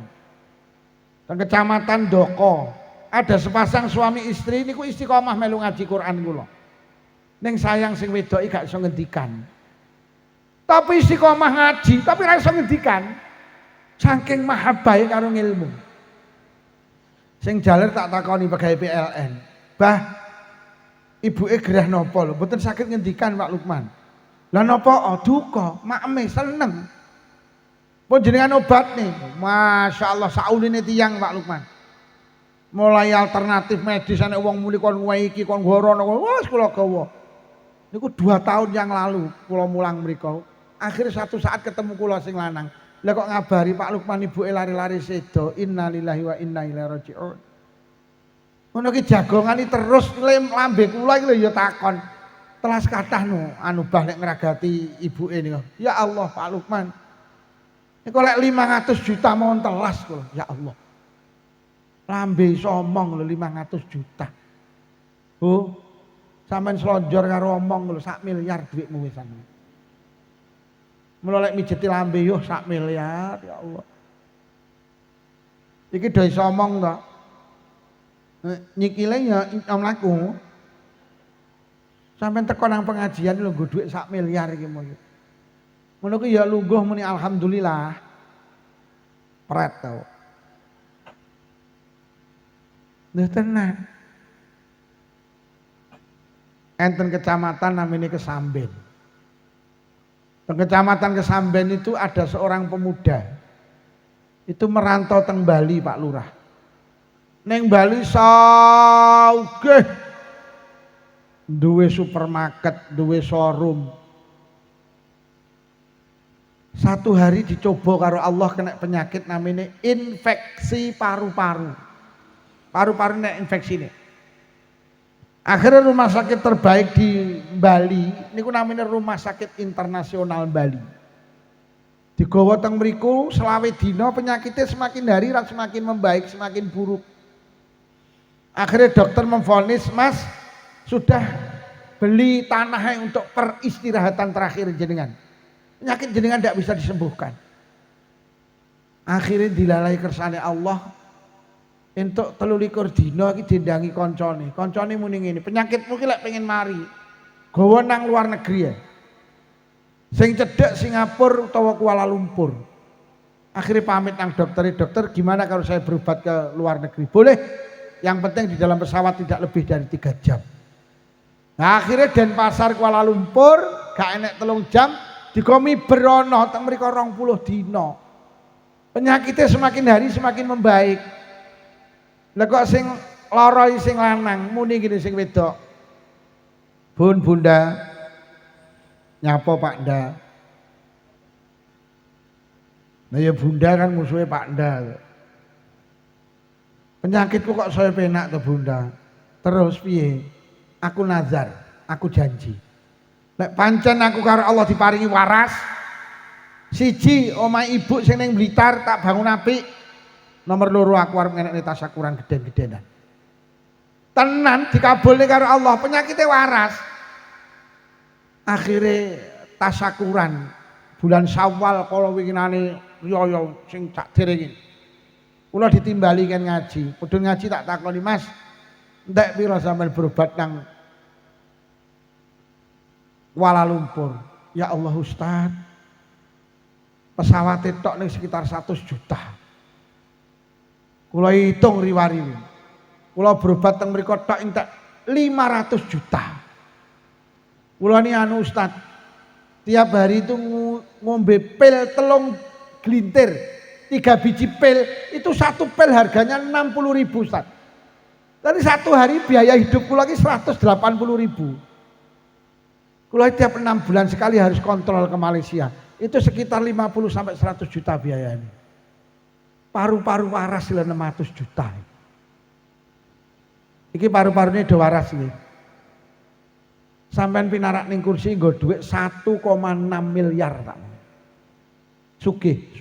Teng Kecamatan Doko, ada sepasang suami istri niku istiqomah melu ngaji Quran kula. Ning sayang sing wedoki gak iso ngendikan. Tapi istiqomah ngaji, tapi ra iso ngendikan. Saking mahabbahe karo ilmu. Sing jaler tak takoni pegawai PLN. Bah, ibuke gerah napa lho? Mboten saged ngendikan Pak Lukman. Lah napa? Oh, duka, makme seneng. Pun jenengan obat nih. Masya Allah sauline tiyang Pak Lukman. Mulai alternatif medis ana wong muli kon wae iki kon ngorono wis kula gawa. Niku 2 tahun yang lalu kula mulang mriku. Akhirnya satu saat ketemu kula sing lanang. Lah kok ngabari Pak Lukman ibuke lari-lari sedo. Innalillahi wa inna ilaihi raji'un. Ngono ki jagongani terus lambe kula iki lho ya takon. Telas kathah no anu bah nek ngragati ibuke niku. Ya Allah Pak Lukman. Niku lek 500 juta mohon telas kula. Ya Allah. Lambe iso omong lho 500 juta. Bu, sampean slonjor karo omong lho 1 miliar dhuwitmu wisan. Mula lek mijeti lambe yo 1 miliar ya Allah. Iki do iso omong to. Nyikile ya mlaku. Sampeyan teko nang pengajian lho nggo dhuwit 1 miliar iki mo. Ngono ku ya lungguh muni alhamdulillah. Pret to. Lha tenan. Enten kecamatan namanya Kesamben. Di kecamatan Kesamben itu ada seorang pemuda. Itu merantau teng Bali Pak Lurah. Neng Bali saugeh. Duwe supermarket, duwe showroom. Satu hari dicoba karo Allah kena penyakit namanya infeksi paru-paru. Paru-paru nek infeksi ini. Akhirnya rumah sakit terbaik di Bali, niku namanya Rumah Sakit Internasional Bali. Digawa teng mriku selawe dina penyakitnya semakin hari semakin membaik, semakin buruk. Akhirnya dokter memvonis, Mas sudah beli tanahnya untuk peristirahatan terakhir jenengan. Penyakit jenengan tidak bisa disembuhkan. Akhirnya dilalai kersane Allah. Entuk 23 dina iki dindangi koncone. Koncone muni ngene, penyakitmu ki lek pengen mari, gawa nang luar negeri ya. Sing cedhek Singapura utawa Kuala Lumpur. Akhirnya pamit nang dokter gimana kalau saya berobat ke luar negeri? Boleh. yang penting di dalam pesawat tidak lebih dari 3 jam. Nah, akhirnya Denpasar Kuala Lumpur gak enek 3 jam dikomi berono teng mriko 20 dino. Penyakitnya semakin hari semakin membaik. Lah kok sing lara sing lanang muni gini sing wedok. Bun Bunda nyapa Pak Nda. Nah ya Bunda kan musuhnya Pak Nda. Penyakitku kok saya penak tuh Bunda. Terus piye? Aku nazar, aku janji. Lek pancen aku karo Allah diparingi waras, siji omah ibu sing ning Blitar tak bangun apik. Nomor 2 aku arep ngenekne tasyakuran geden-gedenan. Tenan dikabulne karo Allah, penyakitnya waras. Akhirnya tasyakuran bulan Syawal kala winginane riyo sing sak dereng. Kula ditimbali kan ngaji, padha ngaji tak takoni, Mas, ndek pira sampean berobat nang Kuala Lumpur? Ya Allah Ustaz, pesawat tok ning sekitar 100 juta. Kula hitung riwari. Kula berobat teng mriku tok entek 500 juta. Kula ni anu Ustaz, tiap hari itu ngombe pil 3 glintir, 3 biji pil, itu 1 pil harganya 60.000 Ustaz. Tadi 1 hari biaya hidup kula lagi 180.000. Kula tiap 6 bulan sekali harus kontrol ke Malaysia. Itu sekitar 50 sampai 100 juta biayanya. Paru-paru waras 600 juta. Iki paru-parunya udah waras nih. Sampean pinarak ning kursi nggo dhuwit 1,6 miliar tak. Sugih.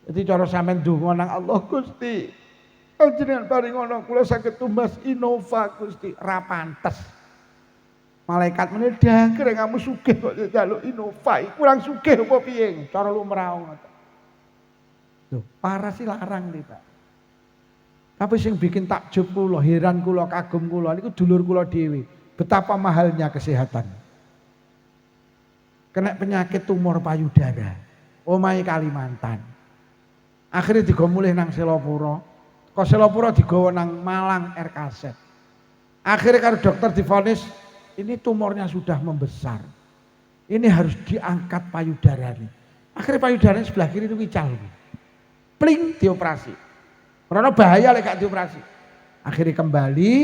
Jadi cara sampean ndonga nang Allah Gusti. Panjenengan paring ngono kula saged tumbas Innova Gusti, ra pantes. Malaikat meneh dangger kamu sugih kok njaluk Innova, kurang sugih apa piye? Cara lumrah ngono. Loh, parah sih larang nih Pak. Tapi sing bikin takjub kula, heran kula, kagum kula niku dulur kula dhewe. Betapa mahalnya kesehatan. Kena penyakit tumor payudara. Omahe Kalimantan. Akhirnya digawa mulih nang Selopuro. Kok Selopuro digawa nang Malang RKZ. Akhirnya karo dokter divonis ini tumornya sudah membesar. Ini harus diangkat payudaranya. Akhirnya payudaranya sebelah kiri itu wical. Pling dioperasi. Karena bahaya lek gak dioperasi. Akhirnya kembali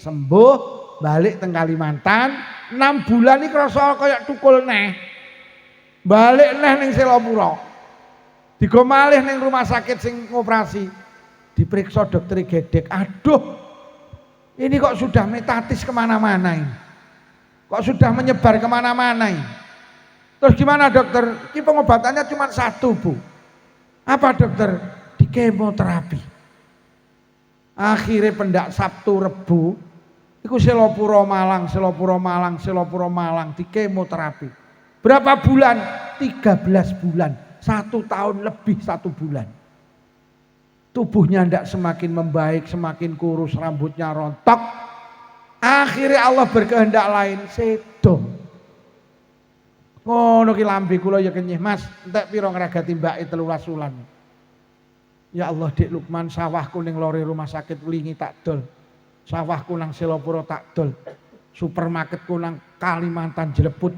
sembuh, balik teng Kalimantan, 6 bulan iki krasa kaya tukul neh. Balik neh ning Selopuro. Digo malih ning rumah sakit sing ngoperasi. Diperiksa dokter gedek. Aduh. Ini kok sudah metatis kemana-mana ini. Kok sudah menyebar kemana-mana ini. Terus gimana dokter? Ini pengobatannya cuma 1 Bu. Apa dokter? Di kemoterapi. Akhirnya pendak Sabtu Rebu iku Selopuro Malang di kemoterapi. Berapa bulan? 13 bulan. 1 tahun lebih 1 bulan. Tubuhnya ndak semakin membaik, semakin kurus, rambutnya rontok. Akhirnya Allah berkehendak lain, sedo. Ngono ki lambe kula ya kenyih, Mas. Entek pira ngragati mbake 13 wulan. Ya Allah, Dik Lukman, sawahku ning lore rumah sakit Wlingi tak dol. Sawahku nang Selopuro tak dol. Supermarketku nang Kalimantan Jeleput.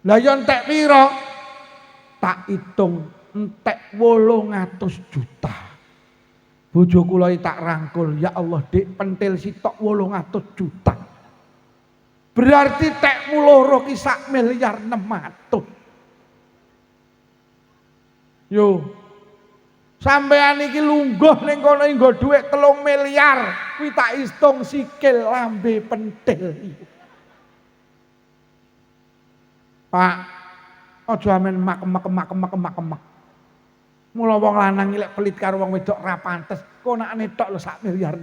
Lah ya entek pira? Tak hitung entek 800 juta. Bojo kula tak rangkul, ya Allah Dik, pentil sitok 800 juta. Berarti tekmu loro ki 1,6 miliar. Yo. Sampean iki lungguh ning kono nggo dhuwit 3 miliar, kuwi tak hitung sikil lambe pentil. Pak, aja amen mak. Mula wong lanang ilek pelit karo wong wedok ra pantes. Konakane tok lho 1,6 miliar.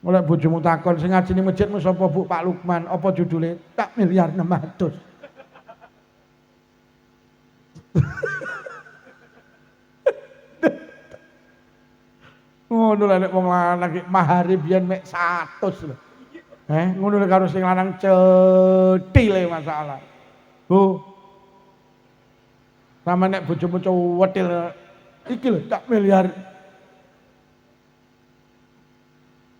Mulai bojomu takon sing ngaji ning masjidmu sapa Bu? Pak Lukman. Apa judule? 1,6 miliar. Ngono lek wong lanang iki mahare biyen mek 100 lho. Ngono lek karo sing lanang cethile masalah. Bu, sama nek bojomu cuwetil Iki lho tak miliar.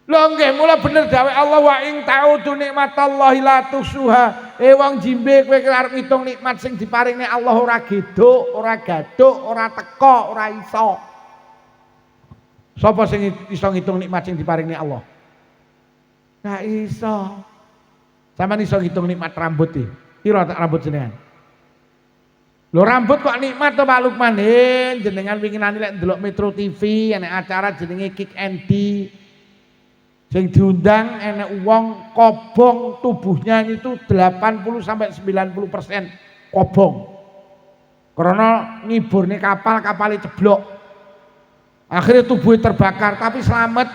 Lho nggih mula bener dawuh Allah wa ing ta'udu nikmatallahi la tusuha. Wong jimbe kowe arep ngitung nikmat sing diparingi Allah ora geduk, ora gaduk, ora teka, ora iso. Sapa sing iso ngitung nikmat sing diparingi Allah? Gak iso. Sampeyan iso ngitung nikmat rambut iki. Piro tak rambut jenengan? Lho rambut kok nikmat to Pak Lukman? Jenengan winginane lek ndelok Metro TV ana acara jenenge Kick and D. Sing diundang enek wong kobong tubuhnya itu 80 sampai 90% kobong. Karena ngiburne kapalnya ceblok. Akhirnya tubuhnya terbakar tapi selamat.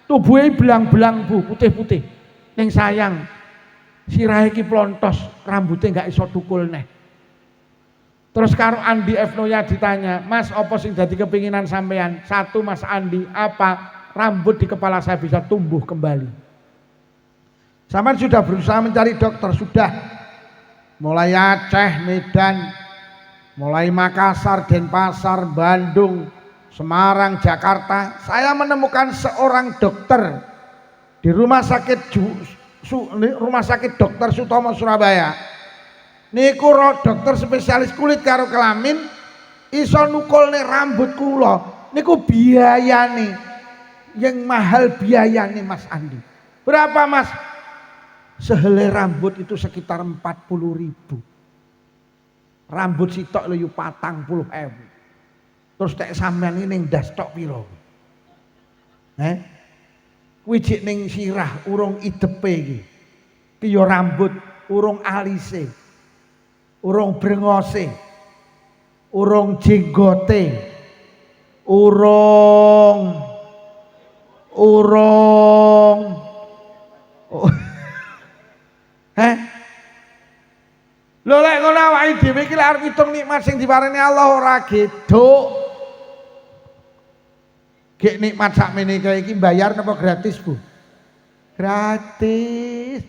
Tubuhnya belang-belang Bu, putih-putih. Ning sayang sirahe iki plontos, rambutnya enggak iso tukul neh. Terus karo Andi F. Noya ditanya, Mas apa sing dadi kepinginan sampean? Satu Mas Andi, apa? Rambut di kepala saya bisa tumbuh kembali. Sampean sudah berusaha mencari dokter, sudah. Mulai Aceh, Medan, mulai Makassar, Denpasar, Bandung, Semarang, Jakarta. Saya menemukan seorang dokter di rumah sakit Dr. Sutomo Surabaya. Niku dokter spesialis kulit karo kelamin iso nukulne rambut kula. Niku biayane yang mahal biayane Mas Andi. Berapa Mas? Sehelai rambut itu sekitar 40.000. Rambut sitok lho 40.000. Terus tek sampean iki ning ndas tok piro? Kuwi jek ning sirah urung idepe iki. Ki yo rambut urung alise. Urung brengose. Urung jenggote. Urung Lho lek ngono awake dhewe iki lek arep ngitung nikmat sing diparingi Allah ora geduk. Gek nikmat sakmene kaya iki bayar napa gratis, Bu? Gratis.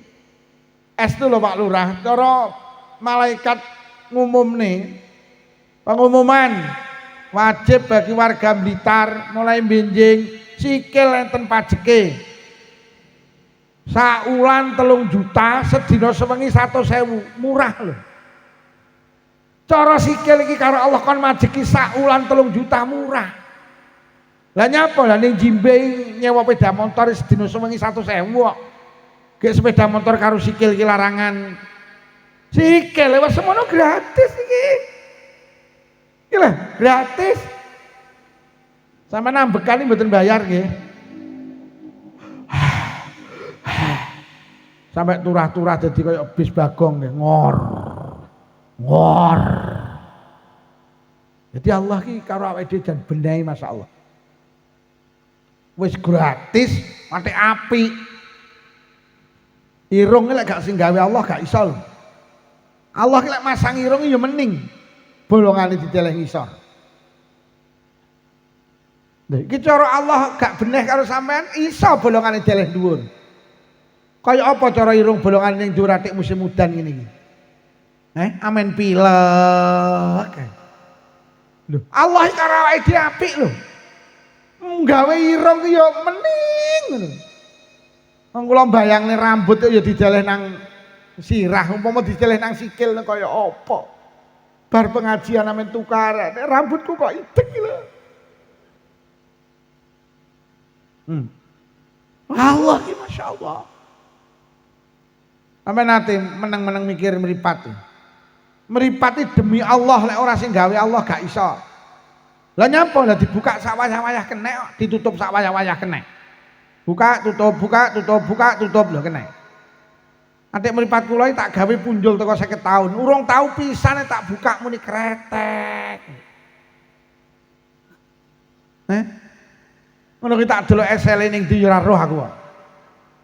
Estu lho Pak Lurah, cara malaikat ngumumne pengumuman wajib bagi warga Blitar mulai benjing sikil enten pajeke. Saulan 3 juta, sedina sewengi 100.000, murah lho. Cara sikil iki karo Allah kon majeki saulan 3 juta murah. Lah nyapa lah ning jimbe nyewa sepeda motor sedina sewengi 100.000 kok. Gek sepeda motor karo sikil iki larangan. Sikil wis semono gratis iki. Iki lho, gratis. Sampai nambekane mboten bayar nggih. Sampai turah-turah dadi kaya bis bagong nggih, ngor. Jadi Allah ki karo awake dhewe jan benehi masyaallah. Wis gratis, mate apik. Irung lek gak sing gawe Allah gak iso lho. Allah lek masang irung ya mending bolongane dideleh ngisor. Iki cara Allah gak beneh karo sampean iso bolongane deleh dhuwur. Kaya apa cara irung bolongane ning dhuwur atik musim udan ngene iki? Amen pilek. Lho, Allah iki karo awake dhewe apik lho. Nggawe irung ya mending ngono. Wong kula bayangne rambut ya dideleh nang sirah, umpama dideleh nang sikil kaya apa? Bar pengajian amen tukaran, rambutku kok idek iki lho. Allah ki Masya Allah. Sampai nanti menang-menang mikir meripat. Meripat demi Allah, lek ora sing gawe Allah gak iso. Lah nyapa lah dibuka sak wayah-wayah kenek, ditutup sak wayah-wayah kenek. Buka tutup lho kenek. Atik meripat kula tak gawe punjul teko 50 tahun. Urung tahu pisane tak buka muni kretek. Ngono ki tak delok esele ning ndi ora roh aku kok.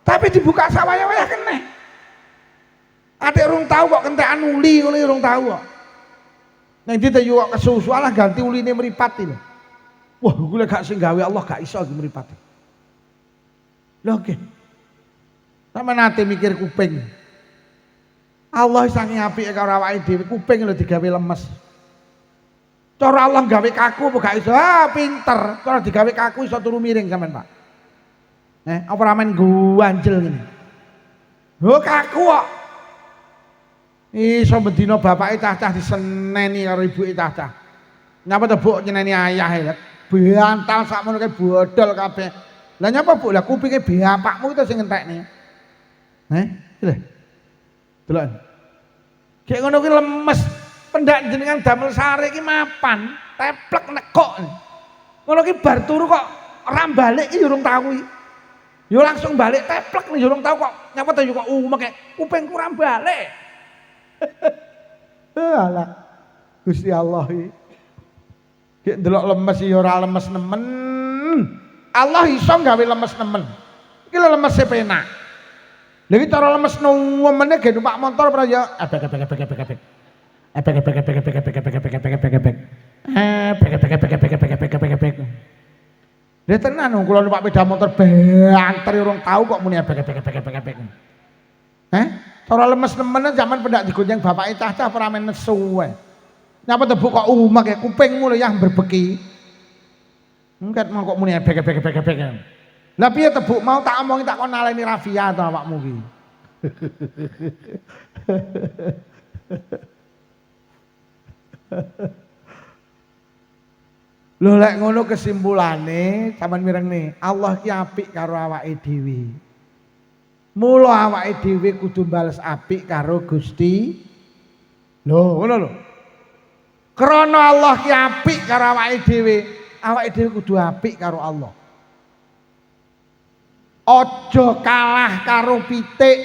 Tapi dibuka sak wayah-wayah keneh. Atik urung tahu kok kentekan uli ngono urung tahu kok. Ning ndi yo kok kesusu alah ganti uline mripat iki lho. Wah, iku lek gak sing gawe Allah gak iso iki mripat. Lho nggih. Sampe nate mikir kuping. Allah saking apike karo awake dhewe, kuping lho digawe lemes. Cara Allah gawe kaku apa gak iso? Ah, pinter. Cara digawe kaku iso turu miring sampean, Pak. Apa ramen ganjel ngene. Lho kaku kok. Iso bendina bapake cah-cah diseneni karo ibuke cah-cah. Nyapa to, Bu, nyeneni ayahe. Bantal sakmono kae bodol kabeh. Lah nyapa, Bu? Lah kupinge bapakmu itu sing ngentekne. Lho. Delok. Kayak ngono ki lemes. Pendak jenengan damel sare iki mapan, teplek nekok. Ngono ki bar turu kok ora balik ki urung tau iki. Yo langsung balik teplek nih urung tau kok. Nyapa to yo kok umek kupingku ora balik. Alah. Gusti Allah iki. Ki ndelok lemes ya ora lemes nemen. Allah iso gawe lemes nemen. Iki lho lemes penak. Lha iki cara lemes nemene ge numpak motor ora ya ebek. Dia tenan kula numpak sepeda motor banter urung tau kok muni ebek. Cara lemes nemen zaman pendak digonceng bapake cah-cah ora men nesu wae. Nyapa to, Bu, kok umek ya kupingmu lho ya berbeki. Engket mau kok muni ebek. Lah piye to, Bu, mau tak omongi tak kon naleni Rafia to awakmu ki. Lho lek ngono kesimpulane sampean mireng nih, Allah ki apik karo awake dhewe. Mula awake dhewe kudu bales apik karo Gusti. Lho, ngono lho. Krana Allah ki apik karo awake dhewe kudu apik karo Allah. Aja kalah karo pitik.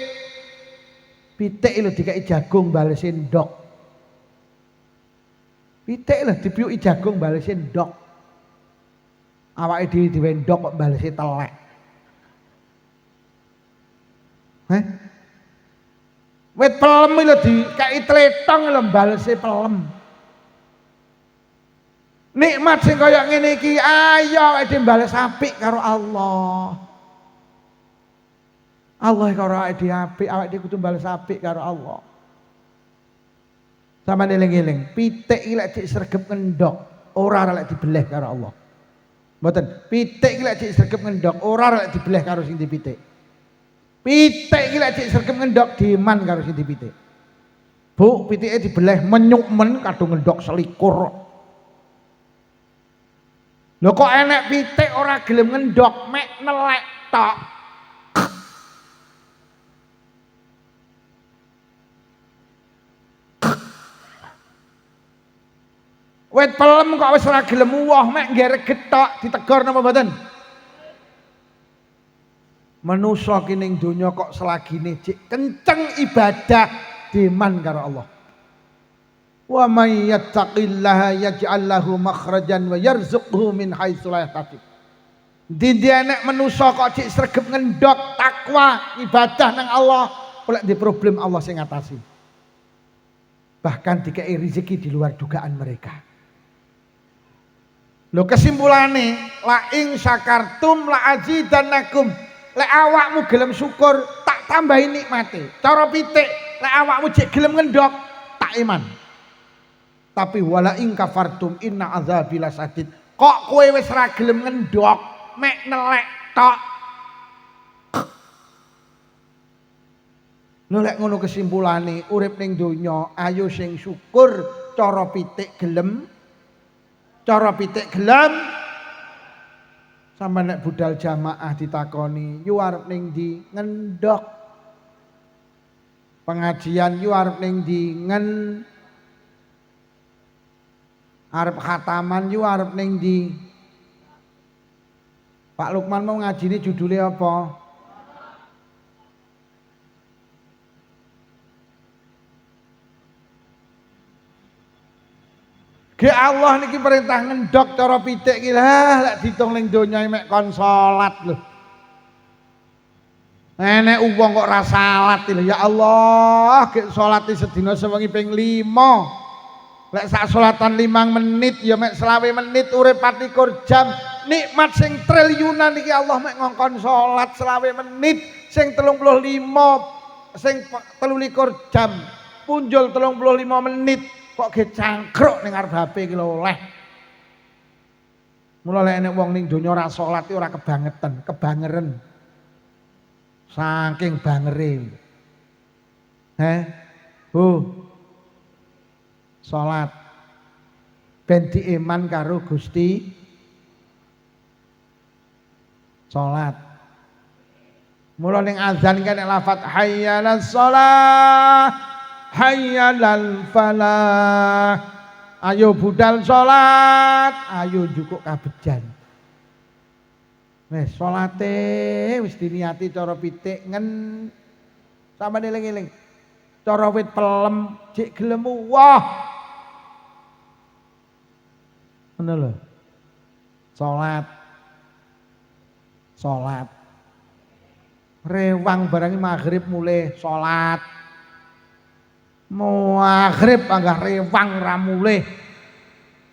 Pitik lho dikai jagung balesi ndok. Pitik lho dipiuki jagung balesi ndok. Awake dhewe diwe ndok kok balesi telek. Wit pelem lho dikai tletong lho balesi pelem. Nikmat sing kaya ngene iki ayo awake dhewe bales apik karo Allah. Allah karo awake dhewe apik, awake dhewe kudu bales apik karo Allah. Sampeyan eling-eling, pitik iki lek sregep ngendhok, ora lek dibeleh karo Allah. Mboten, pitik iki lek sregep ngendhok, ora lek dibeleh karo sing dipitik. Pitik iki lek sregep ngendhok diman karo sing dipitik. Bu, pitike dibeleh menyuk men kadung ngendhok selikur. Lho kok enek pitik ora gelem ngendhok, mek nelek tok. Wit pelem kok wis ora gelem uwoh, mek ngerek getok ditegor napa mboten? Manusa ki ning donya kok selagine cek kenceng ibadah diman karo Allah. Wa may yattaqillaha yaj'al lahu makhrajan wa yarzuqhu min haitsu la yahtasib. Dindi enek manusa kok cek sregep ngendhok takwa ibadah nang Allah, oleh di problem Allah sing ngatasi. Bahkan dikai rezeki di luar dugaan mereka. Lho kesimpulane la ing syakartum la azidannakum. Lek awakmu gelem syukur tak tambahi nikmate. Cara pitik lek awakmu jek gelem ngendhok tak iman. Tapi wala ing kafartum inna azabi lasadid. Kok kowe wis ra gelem ngendhok mek nelek tok. Lho lek ngono kesimpulane urip ning donya ayo sing syukur cara pitik gelem. Cara pitik gelem sampe nek budal jamaah ditakoni yu arep ning ndi ngendhok. Pengajian yu arep ning ndi arep khataman yu arep ning ndi. Pak Lukman mau ngajine judule apa? Ge Allah niki perintah ngendhok cara pitik iki lah lek ditung ning donya mek kon salat lho. Enek wong kok ora salat lho ya Allah, ge salate sedina sewengi ping 5. Lek sak salatan 5 menit ya mek 20 menit urip 24 jam. Nikmat sing triliunan iki Allah mek ngongkon salat 20 menit, sing 35 sing 23 jam. Punjul 35 menit kok ge cangkruk ning arep HP iki lho oleh. Mula lek enek wong ning donya ora salat iki ora kebangetan, kebangeren. Saking bangere. Bu. Salat. Ben diiman karo Gusti. Salat. Mula ning azan kan lafaz hayyalas shalah, hayyalal falah. Ayo budal salat, ayo njukuk kabejan. Wis salate wis diniati cara pitik ngen sampeyan eling-eling. Cara wit pelem jek gelem wah. Ngono lho. Salat. Salat. Rewang barang maghrib mulai salat. Maghrib anggah rewang ra mulih.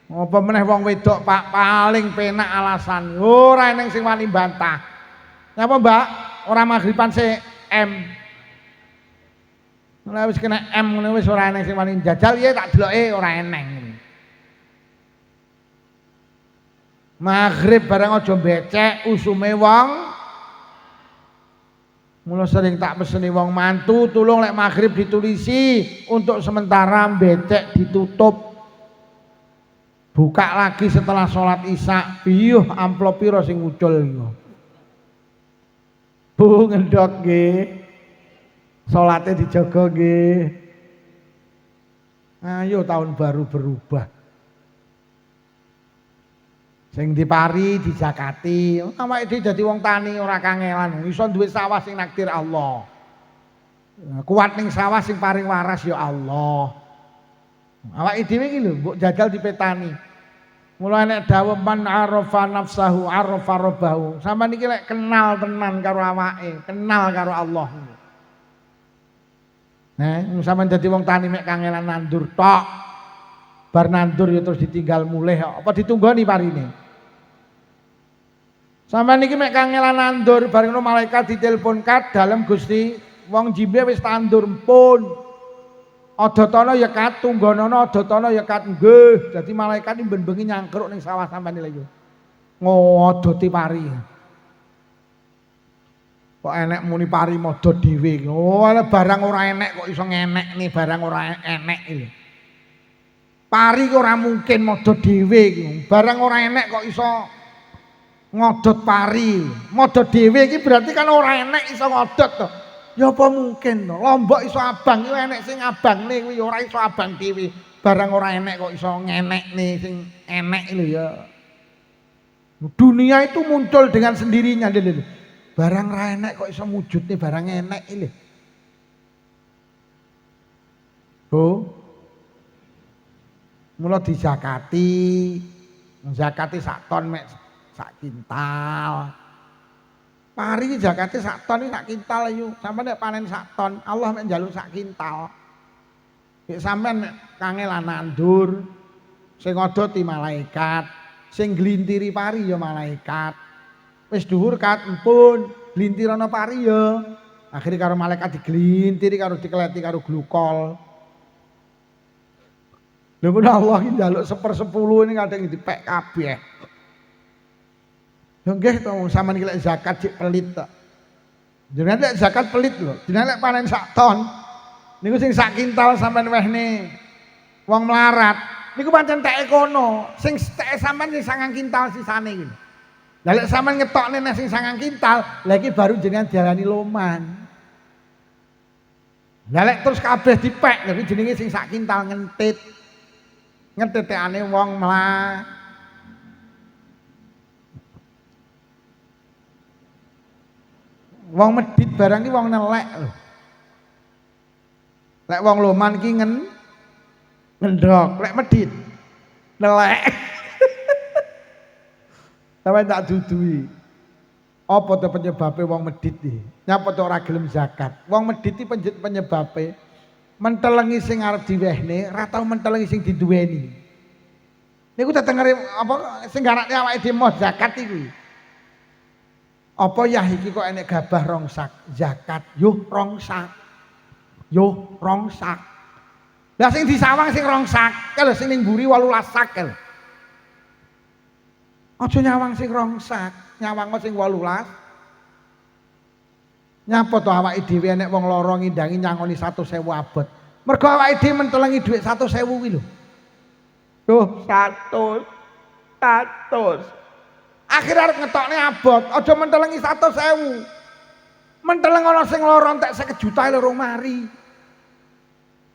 Apa meneh wong wedok Pak paling penak alasan. Ora eneng sing wani bantah. Napa Mbak? Ora maghriban sik M. Ora wis kena M ngene wis ora eneng sing wani jajal ya tak deloke ora eneng. Maghrib bareng aja becek usume wong. Mula sering tak peseni wong mantu tulung lek maghrib ditulisi untuk sementara becek ditutup. Buka lagi setelah sholat isya. Piyuh amplop piro sing muncul iku. Bu ngendok nggih. Salate dijaga nggih. Ayo tahun baru berubah. Sing dipari dijakati, awake dhewe dadi wong tani ora kangelan, iso duwe sawah sing nakdir Allah. Kuat ning sawah sing paring waras ya Allah. Awake dhewe iki lho mbok jajal dipetani. Mula nek dawuh man arafa nafsahu arafa rabbahu. Sampeyan iki lek kenal tenan karo awake, kenal karo Allah. Sampeyan dadi wong tani mek kangelan nandur tok. Bar nandur ya terus ditinggal mulih apa ditunggoni parine. Sampeyan iki mek kangelan nandur bareng malaikat ditelepon kat dalem Gusti wong jimbe wis tandur pun. Adatana ya kat tunggonana adatana ya kat nggih. Dadi malaikat iki ben-bengi nyangkruk ning sawah sampeyan lho. Ngodoti pari. Kok enek muni pari modot dhewe. Oh, barang ora enek kok iso ngenek nih barang ora enek iki. Pari ora mungkin modot dhewe iki. Barang ora enek kok iso ngodot pari. Modot dhewe iki berarti kan ora enek iso ngodot to. Ya apa mungkin to. Lombok iso abang iki enek sing abangne kuwi ora iso abang dhewe. Barang ora enek kok iso ngenekne sing enek lho ya. Dunia itu muncul dengan sendirinya lho. Barang ra enek kok iso wujudne barang enek iki lho. Mula dizakati. Zakati sak ton mek sak kintal. Pari zakate sak ton iki sak kintal yo. Sampeyan nek panen sak ton, Allah mek njaluk sak kintal. Nek sampeyan nek kangelan nandur, sing ngodoti malaikat, sing glintiri pari ya malaikat. Wis dhuwur kat empun, glintirana pari ya. Akhire karo malaikat diglintiri karo dikleti karo glukol. Lha mun Allah iki njaluk 1/10 ini kadang dipek kabeh. Lho nggih to sampean iki lek zakat cek pelit to. Jenengan lek zakat pelit lho. Jenengan lek panen sak ton niku sing sak kintal sampean wehne wong melarat niku pancen teke kono. Sing teke sampean sing 9 kintal sisane iki. Lah lek sampean ngetokne nek sing 9 kintal, lha iki baru jenengan diarani loman. Lah lek terus kabeh dipek, lha iki jenenge sing sak kintal ngentit. Ngetetekane wong mlah. Wong medit barang iki wong nelek lho. Lek wong loman iki ngendhok, lek medit nelek. Sampe tak dudui. Apa to penyebabe wong medit iki? Nyapa to ora gelem zakat? Wong medit iki penyebabe mentelengi sing arep diwehne, ora tau mentelengi sing diduweni. Niku tetengere apa sing garane awake dhewe mau zakat iku. Apa ya iki kok enek gabah rongsak zakat? Yo rongsak. Lah sing disawang sing rong sakel, sing ning mburi 18 sakel. Aja nyawang sing rong sak, nyawang sing 18. Nyapa to awake dhewe nek wong lara ngindangi nyangoni 100.000 abot. Mergo awake dhewe mentelengi dhuwit 100.000 kuwi lho. Duh, 100. Akhire arep ngetokne abot, aja mentelengi 100.000. Menteleng ana sing lara entek 50 juta lho mari.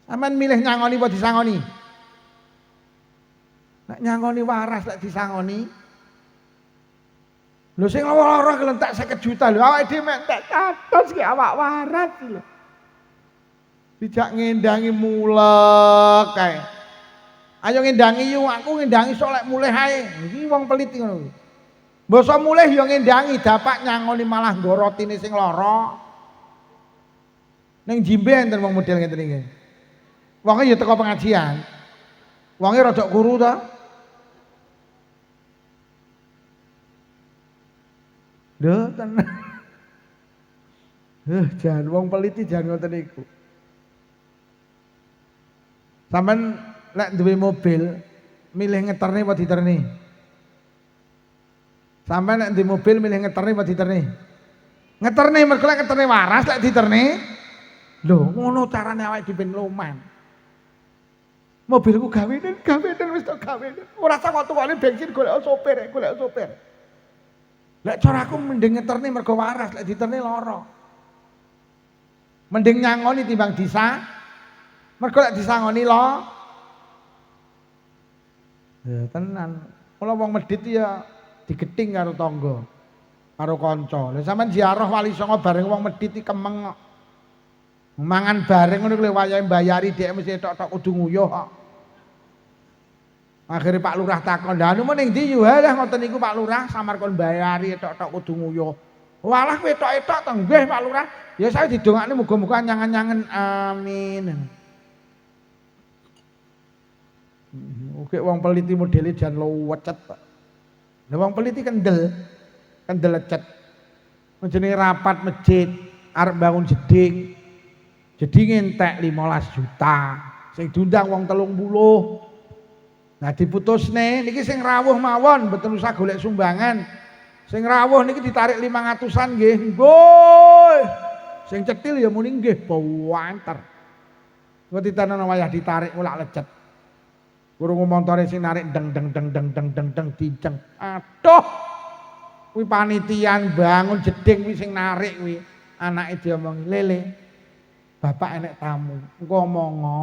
Sampeyan milih nyangoni apa disangoni? Nek nyangoni waras lek disangoni. Lho sing lara kelentek 50 juta lho awake dhewe mek entek 100 ki awak waras lho. Dijak ngendangi mulek kae. Ayo ngendangi yo aku ngendangi sok lek mulih ae. Iki wong pelit ngono kuwi. Mbasa mulih yo ngendangi dapak nyangoni malah ngorotine sing lara. Ning jimbe enten wong model ngeten iki. Wonge yo teko pengajian. Wonge rada guru ta. Lho tenan. Jangan wong pelit iki jangan ngoten niku. Sampeyan lek duwe mobil milih ngeterne apa diterne? Sampeyan lek duwe mobil milih ngeterne apa diterne? Ngeterne mergo lek ngeterne waras lek diterne. Lho ngono carane awake dhewe loman. Mobilku gawean wis tok gawean. Ora sak kok tukone bensin golek sopir. Lek caraku mending ngeterne mergo waras, lek diterne lara. Mending nyangoni timbang disa. Mergo lek disangoni lo. Ya tenan. Kula wong medhit ya digething karo tangga, karo kanca. Lha sampean ziarah Wali Songo bareng wong medhit iki kemeng kok. Mangan bareng ngono kuwi wayahe mbayari dhek mesti tok-tok kudu nguyuh kok. Akhire Pak Lurah takon, "Lah anu ning ndi yo?" Lah ngoten niku Pak Lurah, samar kon mbayari tok-tok kudu nguyuh. Walah kowe tok-tok to nggih Pak Lurah. Ya saya didongakne muga-muga anyangen-anyangen amin. Oke wong peliti modele jan luwecet. Lah wong peliti kendel lecet. Jenenge rapat masjid arep bangun jeding. Jeding entek 15 juta. Sing diundang wong 30. Nah diputusne niki sing rawuh mawon mboten usah golek sumbangan. Sing rawuh niki ditarik 500-an nggih. Nggih. Sing cetil ya muni nggih bawanter. Kok ditanono wayah ditarik mulak lecet. Kurungu montore sing narik deng dinceng. Aduh. Kuwi panitian bangun jeding kuwi sing narik kuwi. Anake diomongi, "Lele, bapak enek tamu. Engko omongo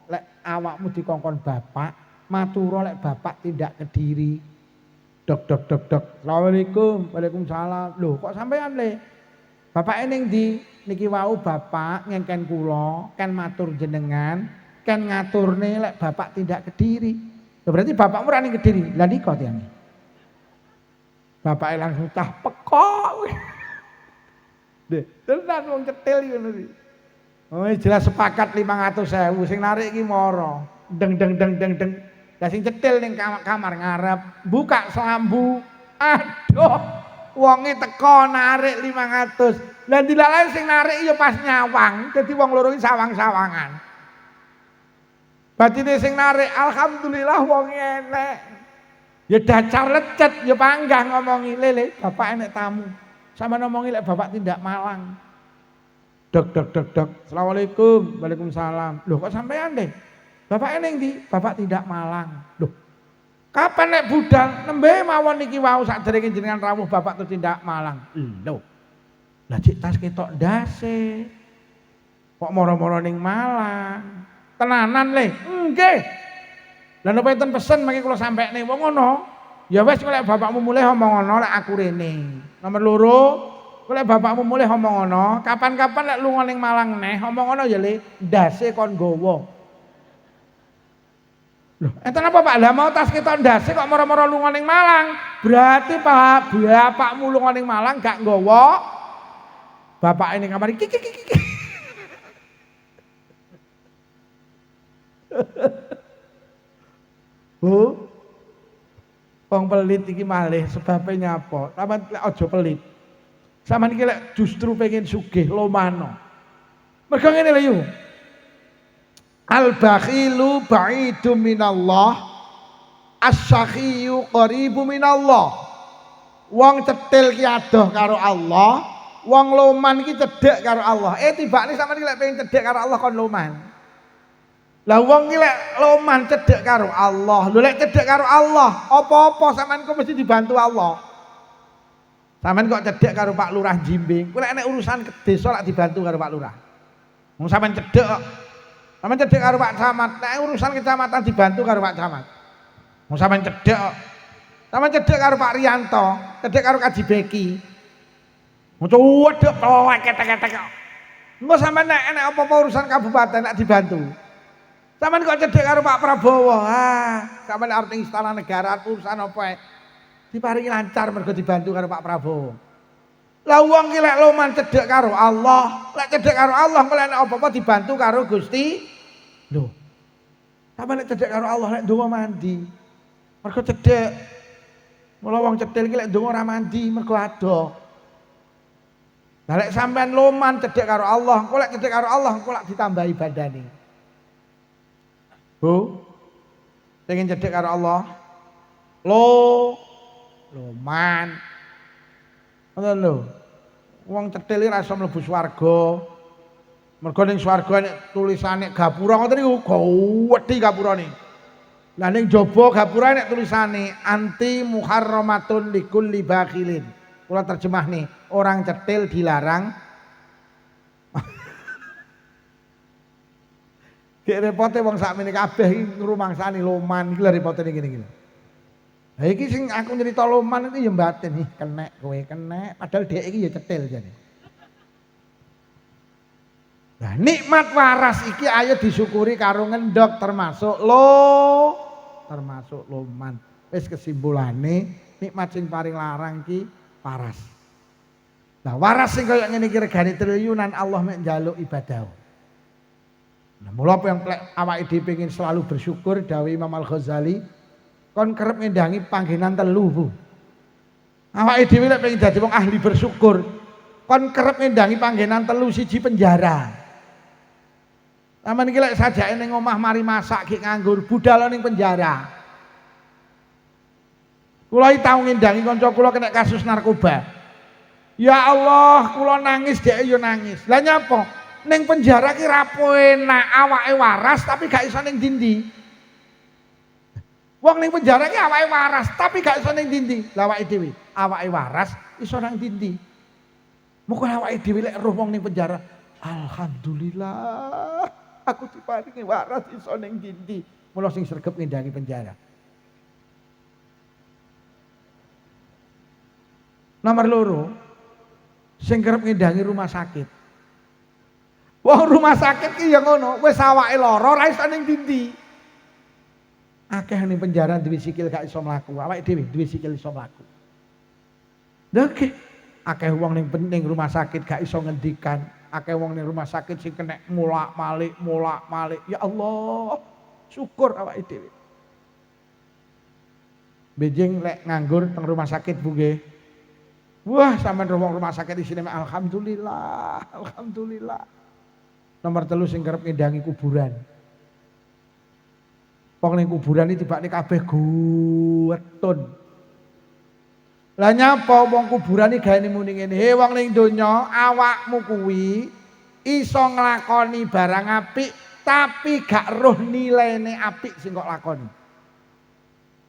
lek awakmu dikongkon bapak, matura lek bapak tindak Kediri." Dok. Assalamualaikum. Waalaikumsalam. Loh, kok sampean Le? Bapak ning ndi? Niki wau bapak ngengken kula, kan matur jenengan, kan ngaturne lek bapak tindak Kediri. Berarti bapakmu ora ning Kediri. Lah nika tiyane. Bapake langsung cah pekok. Deh, tenan wong cetil ngono iki. Oh, jelas sepakat 500.000 sing narik iki mara. Deng. Lah sing cetil ning kamar ngarep, buka selambu. Aduh, wonge teko narik 500. Lah dilalai sing narik ya pas nyawang, dadi wong loro iki sawang-sawangan. Batine sing narik alhamdulillah wonge enek. Ya dacar lecet ya panggah ngomongi, "Lele, bapak enek tamu." Sama ngomongi lek bapak tindak Malang. Dok. Assalamualaikum. Waalaikumsalam. Loh kok sampean deh? Bapak ning ndi? Bapak tindak Malang. Loh. Kapan nek budal nembe mawon niki wau sakderenge jenengan rawuh bapak tindak Malang. Lho. Lah cek tas ketok ndase. Kok moro-moro ning Malang. Tenanan Le. Nggih. Lah napa enten pesen mangke kula sampekne wong ngono. Ya wis lek bapakmu mulih omong ngono lek aku rene. Nomor loro, lek bapakmu mulih omong ngono, kapan-kapan lek lunga ning Malang neh omong ngono ya Le, ndase kon nggawa. Loh, enten apa Pak? Lah mau tas ketok ndase kok moro-moro lunga ning Malang. Berarti Pak, bapakmu lunga ning Malang gak nggawa. Bapak ini kamar iki. Bu, wong pelit iki malih sebabe nyapa? Sampeyan aja pelit. Sampeyan iki lek justru pengen sugih lomano. Mergo ngene lho yo. Al-bakhilu ba'idu minallah, as-sakhiyu qaribu minallah. Wong cetil ki adoh karo Allah, wong loman ki cedhek karo Allah. Tibane sampeyan ki lek pengen cedhek karo Allah kon loman. Lah wong ki lek loman cedhek karo Allah, lho lek cedhek karo Allah, apa-apa sampean kok mesti dibantu Allah. Sampeyan kok cedhek karo Pak Lurah Jimbing, kowe lek nek urusan ke desa lek dibantu karo Pak Lurah. Wong sampeyan cedhek kok. Sampeyan cedhek karo Pak Camat, nek urusan kecamatan dibantu karo Pak Camat. Wong sampeyan cedhek kok. Sampeyan cedhek karo Pak Riyanto, cedhek karo Kaji Beki. Muncul wedok ketek-ketek kok. Engko sampeyan nek apa-apa urusan kabupaten nek dibantu. Sampeyan kok cedhek karo Pak Prabowo. Sampeyan arep ning istana negara urusan apa ae. Diparingi lancar mergo dibantu karo Pak Prabowo. Lah wong ki lek loman cedhek karo Allah, lek cedhek karo Allah kok lek apa-apa dibantu karo Gusti. Lho. Sampeyan lek cedhek karo Allah lek ndonga mandi. Mergo cedhek. Mula wong cetil ki lek ndonga ora mandi mergo adoh. Lah lek sampean loman cedhek karo Allah, kok lek cedhek karo Allah kok lek ditambahi badane. Bu, pengen cedhek karo Allah. Loman. Ngoten lho. Wong cetil iki ra iso mlebu swarga. Mergo ning swarga nek tulisane gapura ngoten niku gedhi gapurane. Lah ning jaba gapura nek tulisane anti muharramatun likulli bakhilin. Kula terjemah nih, orang cetil dilarang. Gek repote wong sakmene kabeh iki ngrumangsani loman iki lho repote ngene-ngene. Lah iki sing aku nyerita loman iki ya mbaten ih kenek kowe kenek padahal dhek iki ya cetil jane. Nah, nikmat waras iki ayo disyukuri karo ngendhok termasuk loman. Wis kesimpulane nikmat sing paling larang ki waras. Nah, waras sing kaya ngene iki regane triliunan Allah mek njaluk ibadah. Nah, mula apa yang awake dhewe pengin selalu bersyukur dawuh Imam Al-Ghazali, kon kerep ngendangi panggenan telu, Bu. Awake dhewe lek pengin dadi wong ahli bersyukur, kon kerep ngendangi panggenan telu, siji penjara. Sampeyan iki lek sajake ning omah mari masak gek nganggur, budal ning penjara. Kula iki tau ngendangi kanca kula kena kasus narkoba. Ya Allah, kula nangis dhek yo nangis. Lah nyapa? Ning penjara ki ra enak, awake waras tapi gak iso ning dindi. Wong ning penjara ki awake waras tapi gak iso ning dindi. Lah awake dhewe, awake waras iso nang dindi. Muga awake dhewe lek roh wong ning penjara, alhamdulillah aku diparingi waras iso ning dindi. Mula sing sregep ngendangi penjara. Nomor loro, sing kerep ngendangi rumah sakit. Wong rumah sakit ki ya ngono, wis awake lara ora iso ning dindi. Akeh ning penjara duwe sikil gak iso mlaku, awake dhewe duwe sikil iso mlaku. Lha akeh wong ning rumah sakit gak iso ngendikan, akeh wong ning rumah sakit sing kena mulak-malik. Ya Allah, syukur awake dhewe. Bejing lek nganggur teng rumah sakit Bu nggih. Wah, sampean rumah sakit isine alhamdulillah, alhamdulillah. Nomor telu sing kerep ngendangi kuburan. Wong ning kuburan iki tibake kabeh guwetun. Lah nyapa wong kuburan iki gaene muni ngene, "He wong ning donya, awakmu kuwi iso nglakoni barang apik tapi gak roh nilaine apik sing kok lakoni."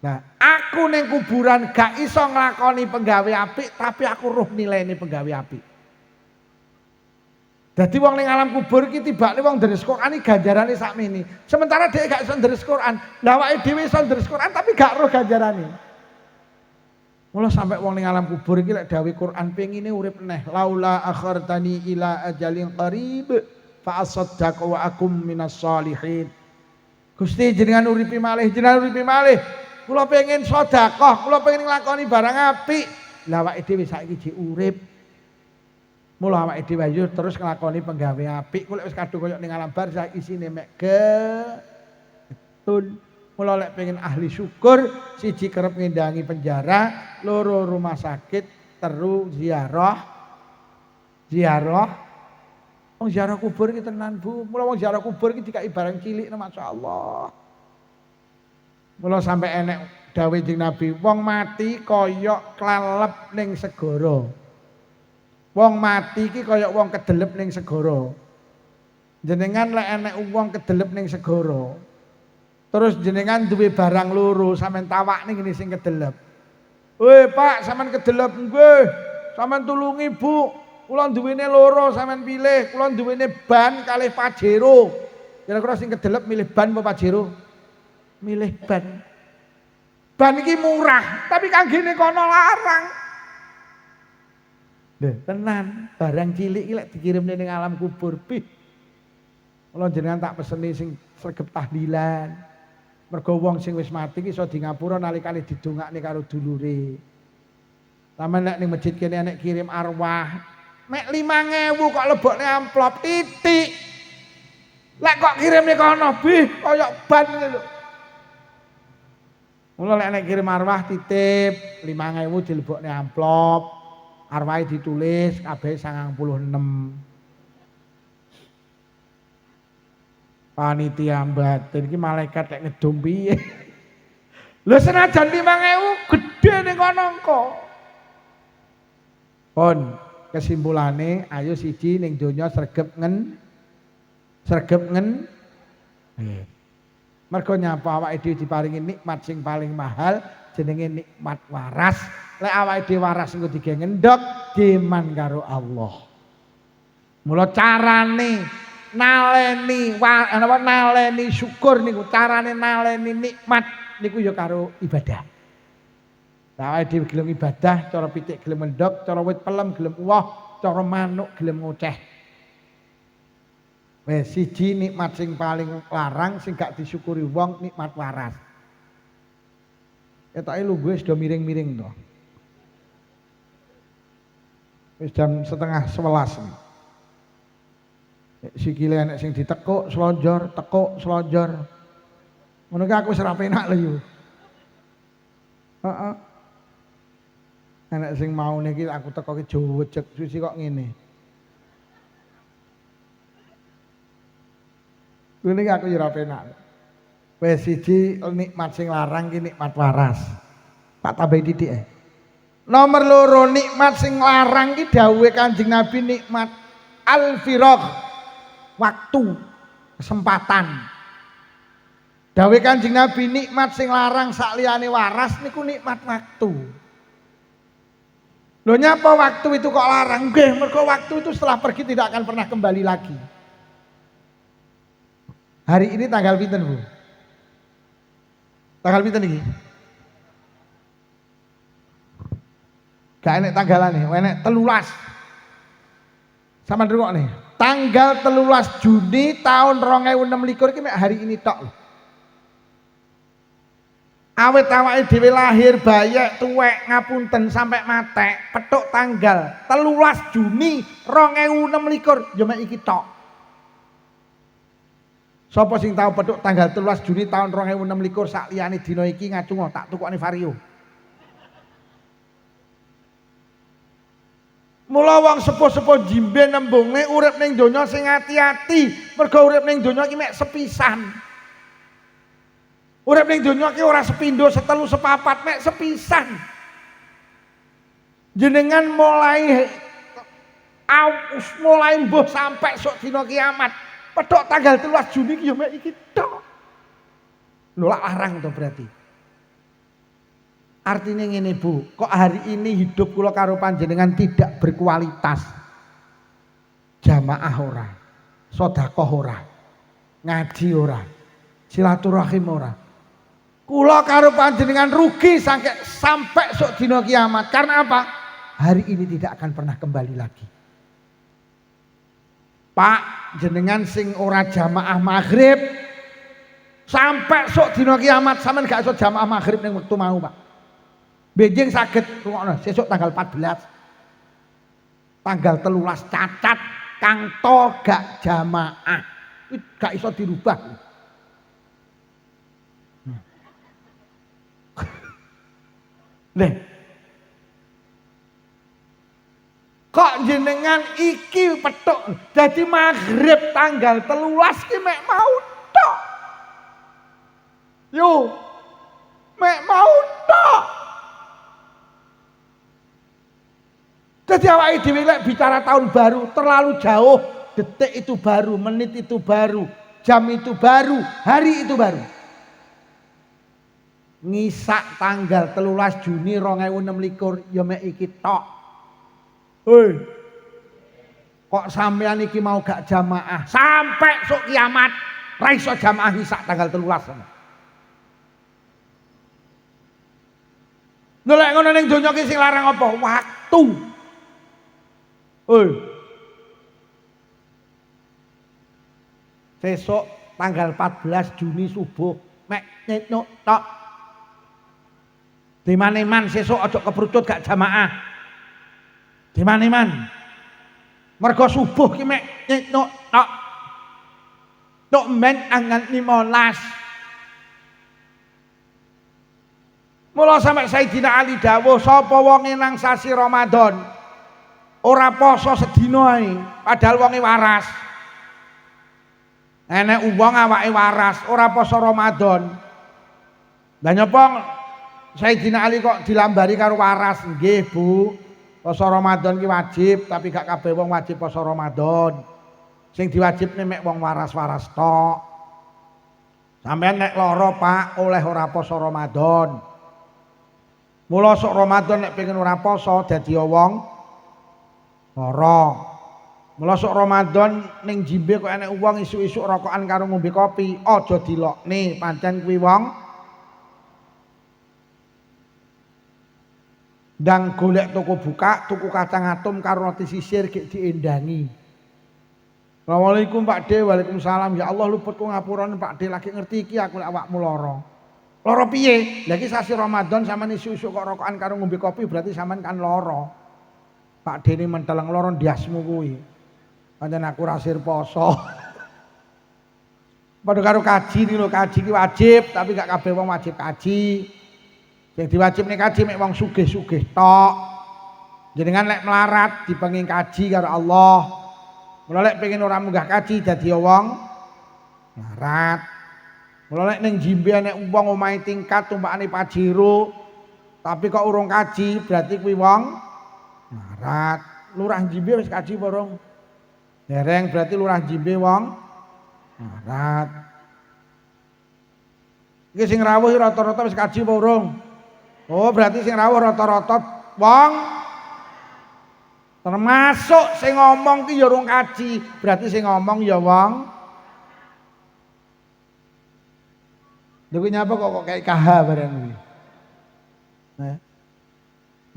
Nah, aku ning kuburan gak iso nglakoni penggawe apik tapi aku roh nilaine penggawe apik. Dadi wong ning alam kubur iki tibake wong deres Quran iki ganjarane sakmene. Sementara dhek gak iso deres Quran. Lah awake dhewe iso deres Quran tapi gak roh ganjarane. Mula sampai wong ning alam kubur iki lek dawuh Quran pengine urip neh. Laula akhartani ila ajalin qarib fa asaddaq wa akum minas sholihin. Gusti jenengan uripi malih, jenengan uripi malih. Kula pengen sedekah, kula pengen nglakoni barang apik. Lah awake dhewe saiki jek urip. Mula awake dhewe yo terus nglakoni penggawe apik. Kula wis kadung koyo ning alam barzah isine mek getun. Mula lek pengen ahli syukur, siji kerep ngendangi penjara, loro rumah sakit, telu ziarah Wong ziarah kubur iki tenan Bu. Mula wong ziarah kubur iki dikai barang cilik masyaallah. Mula sampai enek dawuh Kanjeng Nabi, wong mati kaya klalep ning segara. Wong mati iki kaya wong kedelep ning segara. Jenengan lek enek wong kedelep ning segara. Terus jenengan duwe barang loro sampean tawakne ngene sing kedelep. Woi Pak, sampean kedelep nggih. Sampean tulungi Bu. Kula duwene loro sampean pilih. Kula duwene ban kalih Pajero. Kira-kira sing kedelep milih ban apa Pajero? Milih ban. Ban iki murah, tapi kanggene kono larang. Lho, tenan, barang cilik iki lek dikirimne ning alam kubur, pih. Kula jenengan tak peseni sing sregep tahlilan. Mergo wong sing wis mati iki iso di ngapura nalikane didongakne karo dulure. Sampeyan nek ning masjid kene enek kirim arwah, mek 5.000 kok lebokne amplop titik. Lek kok kirimne kono, bih, kaya ban lho. Mula lek nek kirim arwah titip 5.000 dilebokne amplop. Arwahe ditulis kabeh 96. Panitia batin iki malaikat lek ngedum piye? Lho senajan 5.000 gedhe ning kono engko. Pun kesimpulane ayo siji ning donya sregep ngen. Mergo nyapa awake dhewe diparingi nikmat sing paling mahal jenenge nikmat waras. Lek awake dhewe waras engko dige ngendhok diman karo Allah. Mula carane naleni syukur niku, carane naleni nikmat niku ya karo ibadah. Awake dhewe gelem ibadah, cara pitik gelem ngendhok, cara wit pelem gelem uwoh, cara manuk gelem ngoceh. Wes siji nikmat sing paling larang sing gak disyukuri wong nikmat waras. Ketoke lungguhe wis do miring-miring to. Wis jam 10:30 nih. Sikile enek sing ditekuk slonjor, tekuk slonjor. Ngono ki aku wis ora penak lho yo. Heeh. Enek sing maune iki aku teko ki jowejeg susi kok ngene. Ini aku ora penak. Wes siji nikmat sing larang ki nikmat waras. Tak tambahi titik. Nomor loro nikmat sing larang ki dawuhe Kanjeng Nabi nikmat al-firagh. Waktu, kesempatan. Dawuhe Kanjeng Nabi nikmat sing larang sakliyane waras niku nikmat waktu. Lho nyapa waktu itu kok larang? Nggih, mergo waktu itu setelah pergi tidak akan pernah kembali lagi. Hari ini tanggal pinten, Bu? Tanggal pinten iki? Gak enek tanggalane, enek 13. Sampeyan rungokne. Tanggal 13 Juni tahun 2026 iki mek hari ini tok. Awet awake dhewe lahir bayek tuwek ngapunten sampai matek petuk tanggal 13 Juni 2026 ya mek iki tok. Sapa sing tau petuk tanggal 13 Juni tahun 2026 sak liyane dina iki ngacungo tak tukokne vario. Mula wong sepuh-sepuh jimbe nembunge urip ning donya sing ati-ati, mergo urip ning donya iki mek sepisan. Urip ning donya iki ora sepindho, setelu, sepapat, mek sepisan. Jenengan mulai mbuh sampai sok dina kiamat. Pedok tanggal 13 Juni ki yo mek iki tok. Lho lak larang to berarti. Artinya ngene Bu, kok hari ini hidup kula karo panjenengan tidak berkualitas. Jamaah ora, sedekah ora, ngaji ora, silaturahim ora. Kula karo panjenengan rugi sampai sok dina kiamat. Karena apa? Hari ini tidak akan pernah kembali lagi. Pak, jenengan sing ora jamaah maghrib sampai sok dina kiamat sampean gak iso jamaah maghrib ning wektu mau, Pak. Benjing saged rungokno sesuk tanggal 14. Tanggal 13 cacat kang to gak jamaah. Iki gak iso dirubah. Leh. Kok jenengan iki petuk. Dadi maghrib tanggal 13 ki mek mau tok. Yo. Mek mau tok. Jadi awake dhewe lek bicara tahun baru terlalu jauh, detik itu baru, menit itu baru, jam itu baru, hari itu baru. Ngisak tanggal 13 Juni 2026 ya mek iki tok. Hei. Kok sampean iki mau gak jamaah sampai sok kiamat ra iso jamaah ngisak tanggal 13. Lha lek ngono ning donya ki sing larang apa? Waktu. Besok tanggal 14 Juni subuh mek nyetno tok. Di mana-man sesuk aja keprucut gak jamaah. Di mana-man. Mergo subuh ki mek nyetno tok. Tok men tanggal 15. Mula sampai Sayyidina Ali dawuh sapa wonge nang sasi Ramadan ora poso sedina ae padahal wonge waras. Enek wong awake waras ora poso Ramadan. Lah nyapa Sayyidina Ali kok dilambari karo waras? Nggih, Bu. Poso Ramadan ki wajib, tapi gak kabeh wong wajib poso Ramadan. Sing diwajibne mek wong waras-waras tok. Sampeyan nek lara, Pak, oleh ora poso Ramadan. Mula sok Ramadan nek pengen ora poso dadi wong lara. Mula sok Ramadan ning jimbe kok enek wong isuk-isuk rokokan karo ngombe kopi, aja dilokne, pancen kuwi wong ndang golek toko buka, tuku kacang atom karo roti sisir gek diendangi. Assalamualaikum Pak De, waalaikumsalam. Ya Allah luput ku ngapuran Pak De, lagi ngerti iki aku lek awakmu lara. Lara piye? Lah iki sasi Ramadan sampean isuk-isuk kok rokokan karo ngombe kopi berarti sampean kan lara. Pak Dene menteleng loro ndiasmu kuwi. Pancen aku rasir poso. Padha karo kaji iki lho, kaji ki wajib tapi gak kabeh wong wajib kaji. Sing diwajibne kaji mek wong sugih-sugih tok. Jenengan lek melarat dipenging kaji karo Allah. Mula lek pengen ora munggah kaji dadi wong melarat. Mula lek ning jimbe nek wong omahe tingkat tumpakane Pajero tapi kok urung kaji berarti kuwi wong melarat. Lurah jimbe wis kaji apa urung? Dereng berarti lurah jimbe wong melarat. Iki sing rawuh rata-rata wis kaji apa urung? Oh, berarti sing rawuh rata-rata wong termasuk sing ngomong ki ya urung kaji, berarti sing ngomong ya wong. Lha kuwi nyapa kok kayak KH bareng kuwi.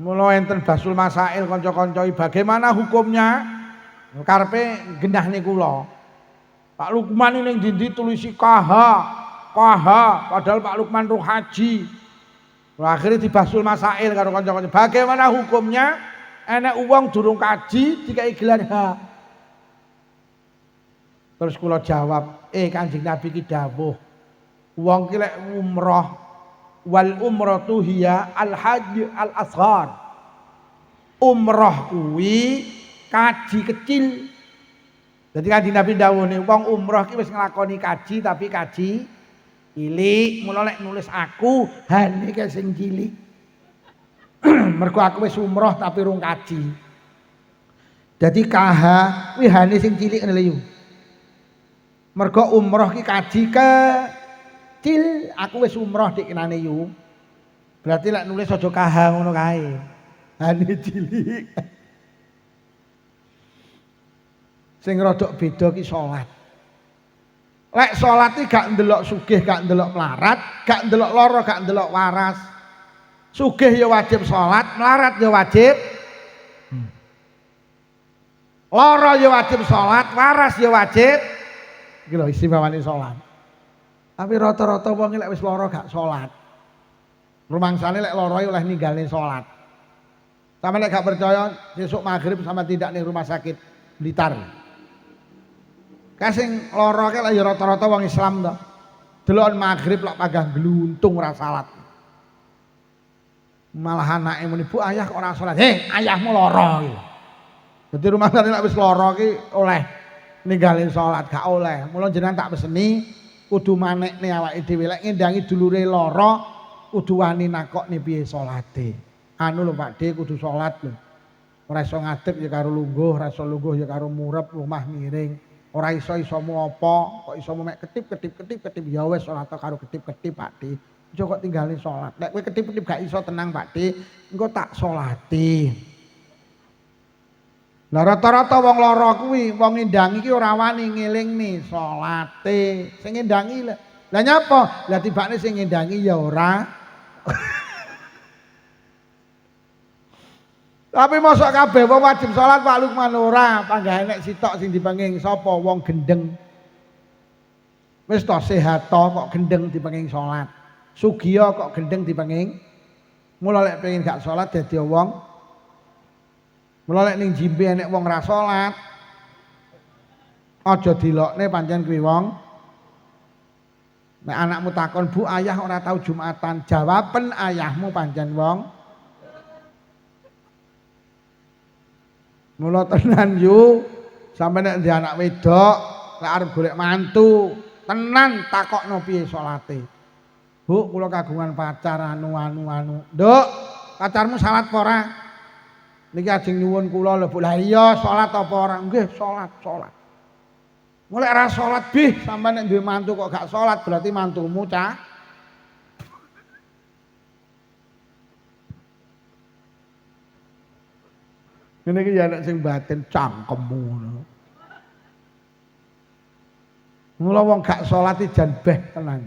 Mula enten basul masail kanca-kanca bagaimana hukumnya? Karepe gendahne kula. Pak Lukman ning ndi tulisi KH, padahal Pak Lukman ruh haji. Akhirnya dibasul masail karo kanca-kanca. Bagaimana hukumnya? Enek uang durung kaji dikai gelar H. Terus kula jawab, Kanjeng Nabi ki dawuh, wong ki lek umrah wal umratu hiya al hajj al asghar. Umrah kuwi kaji kecil. Jadi Kanjeng Nabi dawuh nih, wong umrah ki wis nglakoni kaji tapi kaji cilik. Mula lek nulis aku hane ki sing cilik. Mergo aku wis umroh tapi rung kaji. Jadi KH kuwi hane sing cilik ngene lho. Mergo umroh ki kaji kecil, aku wis umroh dikenane yu. Berarti lek nulis aja KH ngono kae. Hane cilik. Sing rada beda ki salat. Lek salat iki gak ndelok sugih, gak ndelok melarat, gak ndelok lara, gak ndelok waras. Sugih ya wajib salat, melarat ya wajib. Lara ya wajib salat, waras ya wajib. Iki lho istimewane salat. Tapi rata-rata wong lek wis lara gak salat. Rumangsane lek lara oleh ninggalne salat. Sampe lek gak percaya sesuk maghrib sama tidak ning rumah sakit Blitar. Kasing lara ki lek ya rata-rata wong Islam to. Deloken maghrib lak pagah gluntung ora salat. Malah anake muni, "Bu, ayah kok ora salat?" "Heh, ayahmu lara iki." Dadi rumangsane nek wis lara ki oleh ninggalin salat gak oleh. Mula jenengan tak peseni kudu manekne awake dhewe lek ngendangi dulure lara kudu wani nakokne piye salate. Anu lho Pakde kudu salat lho. Ora iso ngadeg ya karo lungguh, ora iso lungguh ya karo murep lumah miring. Ora iso-isomu apa, kok isomu mek ketip ya wis salat karo ketip-ketip Pakde. Aja kok tinggalin salat. Nek kowe ketip-ketip gak iso tenang Pakde, engko tak salati. Lah rata-rata wong lara kuwi, wong ngendangi ki ora wani ngelingni salate. Sing ngendangi lah nyapa? Lah tibane sing ngendangi ya ora. Tapi mosok kabeh wong wajib salat Pak Lukman ora, panggah nek sitok sing dipenging sapa wong gendeng. Wis to sehat to kok gendeng dipenging salat. Sugiya kok gendeng dipenging. Mula lek pengen gak salat dadi wong. Mula lek ning jimbe nek wong ra salat aja dilokne pancen kuwi wong. Nek anakmu takon, "Bu, ayah ora tau Jumatan." Jawaben ayahmu pancen wong. Mula tenan yu, sampe nek ndek anak wedok, lek arep golek mantu, tenan takokno piye salate. Bu, kula kagungan pacar anu. Nduk, pacarmu salat apa ora? Niki ajeng nyuwun kula lho Bu. Lah iya salat apa ora? Nggih, salat. Mulai ora salat bih, sampeyan nek duwe mantu kok gak salat berarti mantumu cah. Ngene iki ya nek sing batin cangkemmu ngono. Mula wong gak salat iki jan beh tenan.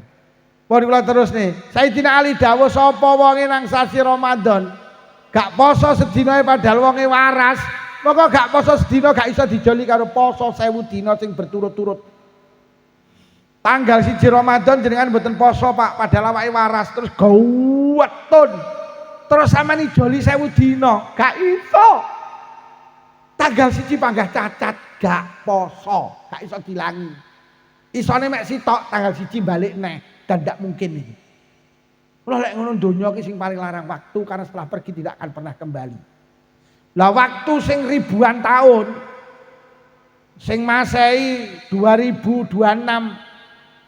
Pun kula terus nih, Sayyidina Ali dawuh sapa wonge nang sasi Ramadan gak poso sedina padahal wonge waras, moko gak poso sedina gak iso dijoli karo poso 1000 dina sing berturut-turut. Tanggal 1 Ramadan jenengan mboten poso Pak, padahal awake waras terus gawetun. Terus sampeyan ijoli 1000 dina, gak iso. Tanggal 1 panggah cacat, gak poso, gak iso dilangi. Isone mek sitok tanggal 1 balik neh, dan gak mungkin iki. Lah lek ngono donya ki sing paling larang waktu karena setelah pergi tidak akan pernah kembali. Lah waktu sing ribuan tahun sing Masehi 2026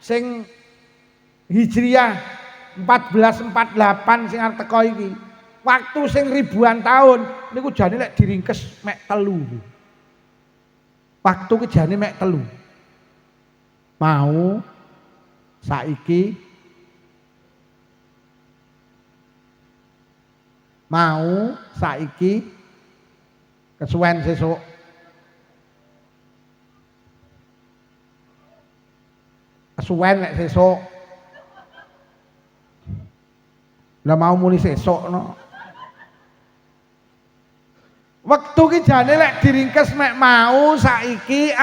sing Hijriah 1448 sing arep teko iki. Waktu sing ribuan tahun niku jane lek diringkes mek 3. Waktu ki jane mek 3. Mau saiki kesuwen sesuk. Kesuwen nek sesuk. Lah mau muni sesuk no. Wektu ki jane lek diringkes mek mau saiki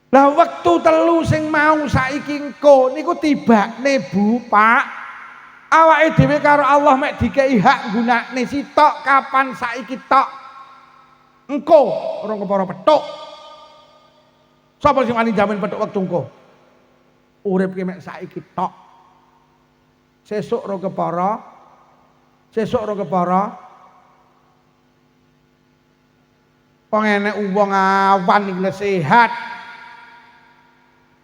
Lah wektu 3 sing mau saiki engko niku tibane Bu, Pak. Awake dhewe karo Allah mek dikei hak gunakne sitok kapan saiki tok. Engko ora kepara petuk. Sapa sing wani jamin petuk wektu engko? Urip ki mek saiki tok. Sesuk ora kepara. Wong enek wong awan iki sehat.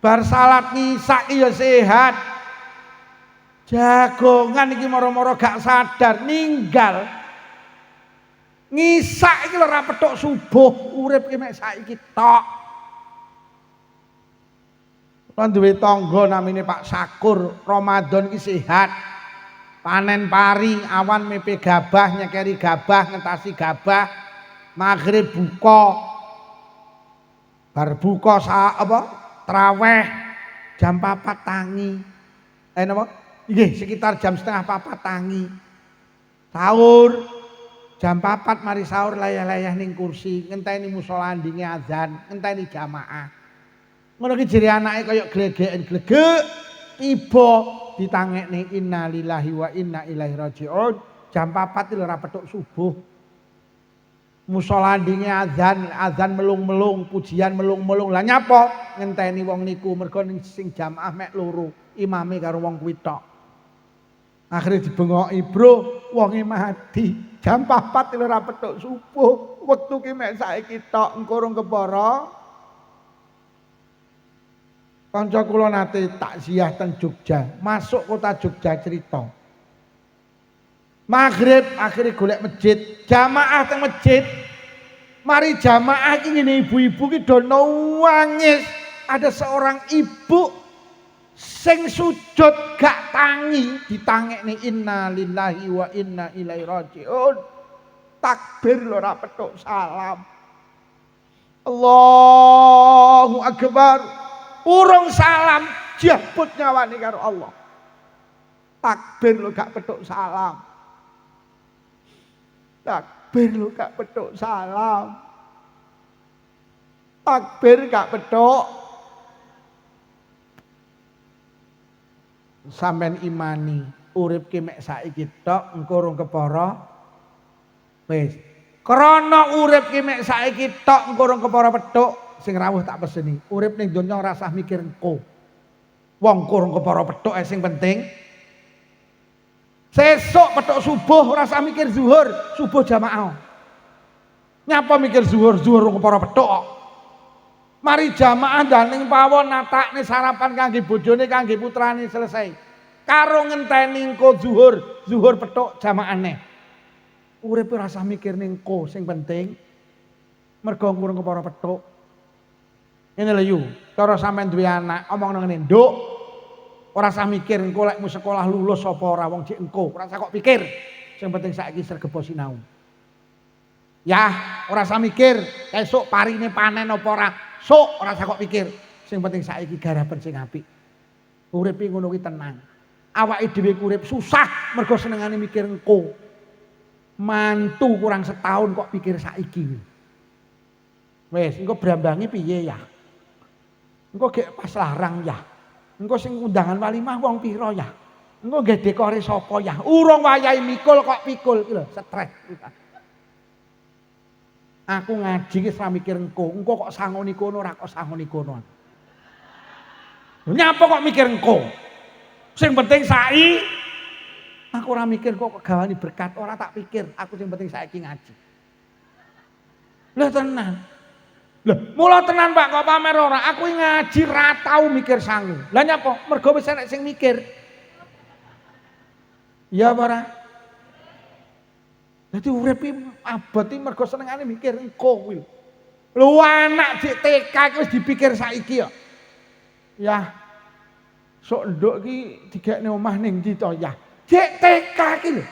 Bar salat ngisak ya sehat. Jagongan iki moro-moro gak sadar ninggal. Ngisak iki lho ora petuk subuh, urip ki mek saiki tok. Lan duwe tangga namine Pak Sakur, Ramadan ki sehat. Panen pari, awan mepe gabah, nyekeri gabah, ngentasi gabah. Maghrib buka. Bar buka traweh jam 4 tangi. Napa? Nggih, sekitar jam 3:30 tangi. Sahur jam 4 mari sahur layah-layah ning kursi, ngenteni musala ndinge azan, ngenteni jamaah. Ngono ki jere anake kaya glegeken glegek tiba ditangekne innalillahi wa inna ilaihi rajiun. Jam 4 iki ora petuk subuh. Musala ndinge azan melung-melung, pujian melung-melung. Lah nyapa? Ngenteni wong niku mergo sing jamaah mek 2, imame karo wong kuwi tok. Akhirnya dibengoki, bro, wonge mati. Jam 4 lho ora petuk subuh. Wektu ki mek saiki tok engko urung kepara. Kanca kula nate takziah teng Jogja, masuk kota Jogja cerita. Maghrib akhirnya golek masjid, jamaah teng masjid. Mari jamaah iki ngene ibu-ibu ki do nangis. Ada seorang ibu sing sujud gak tangi, ditangekne inna lillahi wa inna ilaihi rajiun. Takbir lho ora petuk salam. Allahu akbar. Urung salam jabut nyawane karo Allah. Takbir lho gak petuk salam. Takbir lho gak petuk salam. Takbir gak petuk. Sampeyan imani urip ki mek saiki tok engko urung kepara wis. Krana urip ki mek saiki tok engko urung kepara petuk, sing rawuh tak peseni. Urip ning donya ora usah mikir engko. Wong urung kepara petuk sing penting sesuk petuk subuh ora usah mikir zuhur, subuh jamaah. Nyapa mikir zuhur, zuhur urung kepara petuk kok. Mari jamaah daning pawon natakne sarapan kangge bojone kangge putrane selesai. Karo ngenteni engko zuhur, zuhur petuk jamaahne. Urip ora usah mikir ning engko, sing penting mergo urung kepara petuk. Ngene lho yu, cara sampean duwe anak omongno ngene, "Nduk, ora usah mikir engko lek mu sekolah lulus apa ora wong jek engko, ora usah kok pikir. Sing penting saiki sregep sinau." Ya, ora usah mikir esuk parine panen apa ora. Sok ora usah kok pikir. Sing penting saiki garapen sing apik. Urip iki ngono kuwi tenang. Awake dhewe urip susah mergo senengane mikir engko. Mantu kurang setahun kok pikir saiki. Wes, engko brambangi piye ya? Engko gek pas larang ya. Engko sing undangan walimah wong pira ya? Engko nggih dekore sapa ya? Urung wayahe mikul kok pikul iki lho, stres. Aku ngaji ki ora mikir engko kok sangoni kono ora kok sangoni kono. Nyapa kok mikir engko? Sing penting saiki aku ora mikir kok gawani berkat, ora tak pikir, aku sing penting saiki ngaji. Lah tenan. Lah mula tenan Pak kok pamer ora, aku ngaji ra tau mikir sangu. Lah nyapa? Mergo wis enek sing mikir. Ya ora? Jadi urip iki abot iki mergo senengane mikir engko kuwi. Lho anak dik TK iki wis dipikir saiki ya. Ya. Sok nduk iki digekne omah ning ndi to ya. Dik TK iki lho.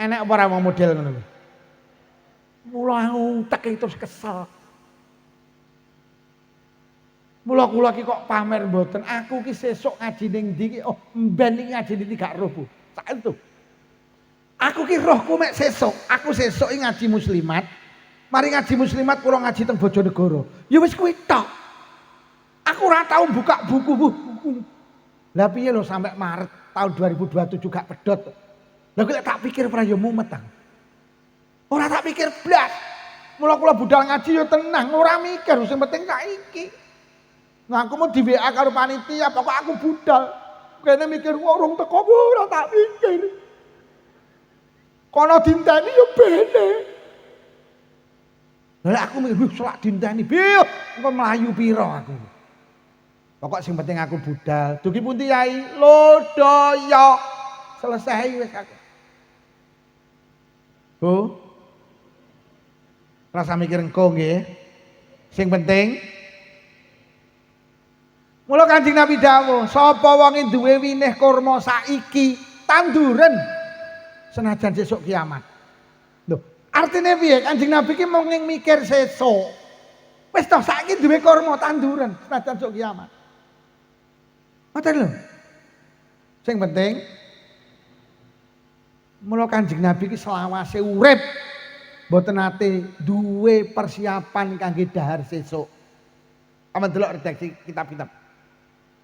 Enek apa ora wong model ngono kuwi. Mula utek terus kesel. Mula kula iki kok pamer mboten. Aku ki sesuk ngaji ning ndi ki oh mben iki ngaji ndi gak roh Bu. Sak entuk. Aku ki rohku mek sesuk, aku sesuk ngaji muslimat. Mari ngaji muslimat kula ngaji teng Bojonegoro. Ya wis kuwi tok. Aku ora tau buka buku. Lah piye lho sampai Maret tahun 2027 gak pedhot. Lah kok tak pikir ora ya mumet ta. Ora tak pikir blas. Mula kula budal ngaji ya tenang, ora mikir sing penting saiki. Nah aku mau di WA karo panitia, pokok aku budal. Kene mikir urung teko ora tak pikir. Kono dinteni yo bene. Lah aku mikir selak dinteni, biyo engko mlayu pira aku. Pokok sing penting aku budal. Dugi pundi Yai? Lodaya. Selesai wis aku. Bu. Rasa mikir engko nggih. Sing penting mula Kanjeng Nabi dawuh, sapa wong duwe winih kurma saiki tanduren senajan sesuk kiamat. Lho, artine piye? Kanjeng Nabi ki mung mikir sesuk. Wis toh saiki duwe kurma tanduran senajan sesuk kiamat. Ngoten lho. Sing penting mula Kanjeng Nabi ki selawase urip mboten nate duwe persiapan kangge dahar sesuk. Aman delok redaksi kitab-kitab.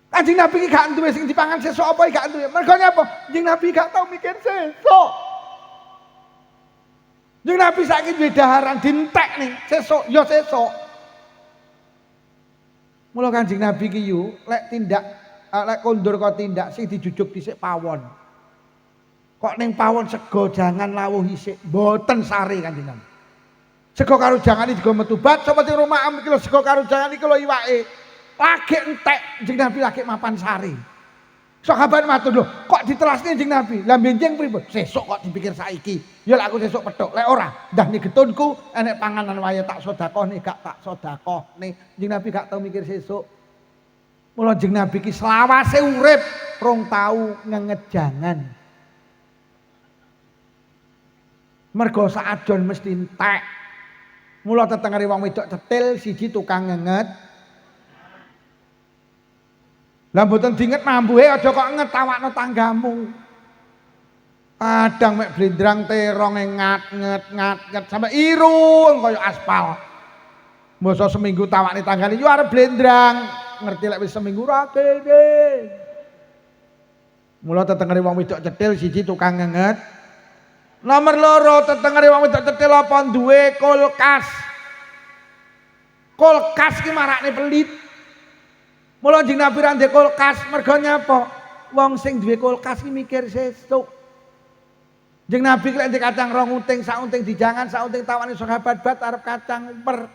Kanjeng Nabi ki gak duwe sing dipangan sesuk apa gak duwe. Mergo nyapa? Kanjeng Nabi gak tau mikir sesuk. Kanjeng Nabi saiki duwe daharan dintek nih, sesuk ya sesuk. Mula Kanjeng Nabi ki yu lek tindak lek kondur kok tindak sing dijujuk dhisik pawon. Kok ning pawon sego jangan lawuh isik, mboten sare Kanjeng Nabi. Sego karo jangan iki juga metubat, sapa sing rumah iki lho sego karo jangan iki lho iwake. Lagi entek Kanjeng Nabi lagi mapan sare. Sahabat matur lho, kok ditelasne Kanjeng Nabi? Lah benjing pripun? Sesuk kok dipikir saiki. Ya lek aku sesuk petuk, lek ora, ndah ni getunku enek panganan waya tak sedekahne gak tak sedekahne. Kanjeng Nabi gak tau mikir sesuk. Mula Kanjeng Nabi ki selawase urip rong tau ngenget jangan. Mergo saadon mesti entek. Mula tetengere wong wedok cetil siji tukang ngenget. Lah mboten dinget mambuhe aja kok ngetawakno tanggamu. Kadang mek blendrang terong ngat sampe irung kaya aspal. Mosok seminggu tawakne tanggane yo arep blendrang. Ngerti lek wis seminggu ra kene. Mula tetengere wong wedok cetil siji tukang ngenget. Nomor loro tetengere wong wedok cetil apa duwe kulkas. Kulkas ki marakne pelit. Mula Kanjeng Nabi ra ndek kulkas mergo nyapa? Wong sing duwe kulkas ki mikir sesuk. Kanjeng Nabi lek ndek kacang rong unting, sak unting dijangan, sak unting tawane sahabat bat arep kacang per.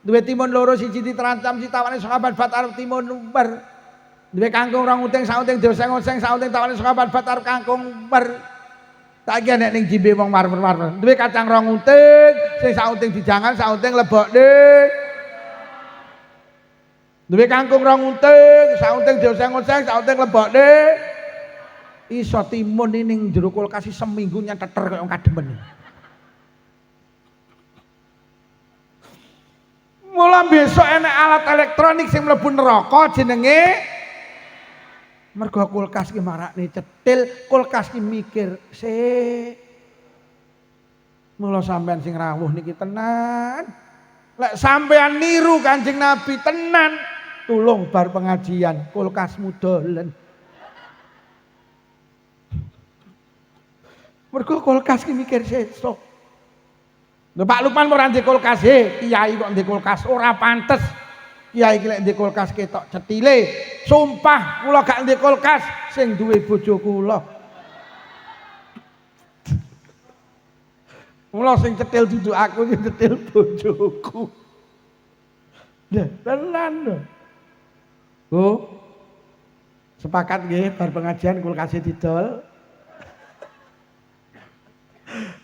Duwe timun loro siji diterancam si tawane sahabat bat arep timun per. Duwe kangkung rong unting, sak unting dioseng-oseng, sak unting tawane sahabat bat arep kangkung per. Saiki nek ning jimbe wong warmer-warmer, duwe kacang rong unting, sing sak unting dijangan, sak unting lebokne. Duwe kangkung rong unting, sak unting dioseng-oseng, sak unting lebokne. Iso timun ini ning jero kulkas seminggu nyeteter kaya kademen. Mula besok enek alat elektronik sing mlebu neraka jenenge mergo kulkas ki marakne cetil, kulkas ki mikir sik. Mula sampean sing rawuh niki tenan. Lek sampean niru Kanjeng Nabi tenan, tulung bar pengajian kulkasmu dolen. Mergo kulkas ki mikir sesuk. Lho Pak Lukman ora ndek kulkas kiai kok ndek kulkas ora pantes. Kiai iki lek ndek kulkas ketok cetile. Sumpah kula gak ndek kulkas sing duwe bojo kula. Mula sing cetil dudu aku sing cetil bojoku. Lha tenan lho. Bu. Sepakat nggih bar pengajian kulkase didol.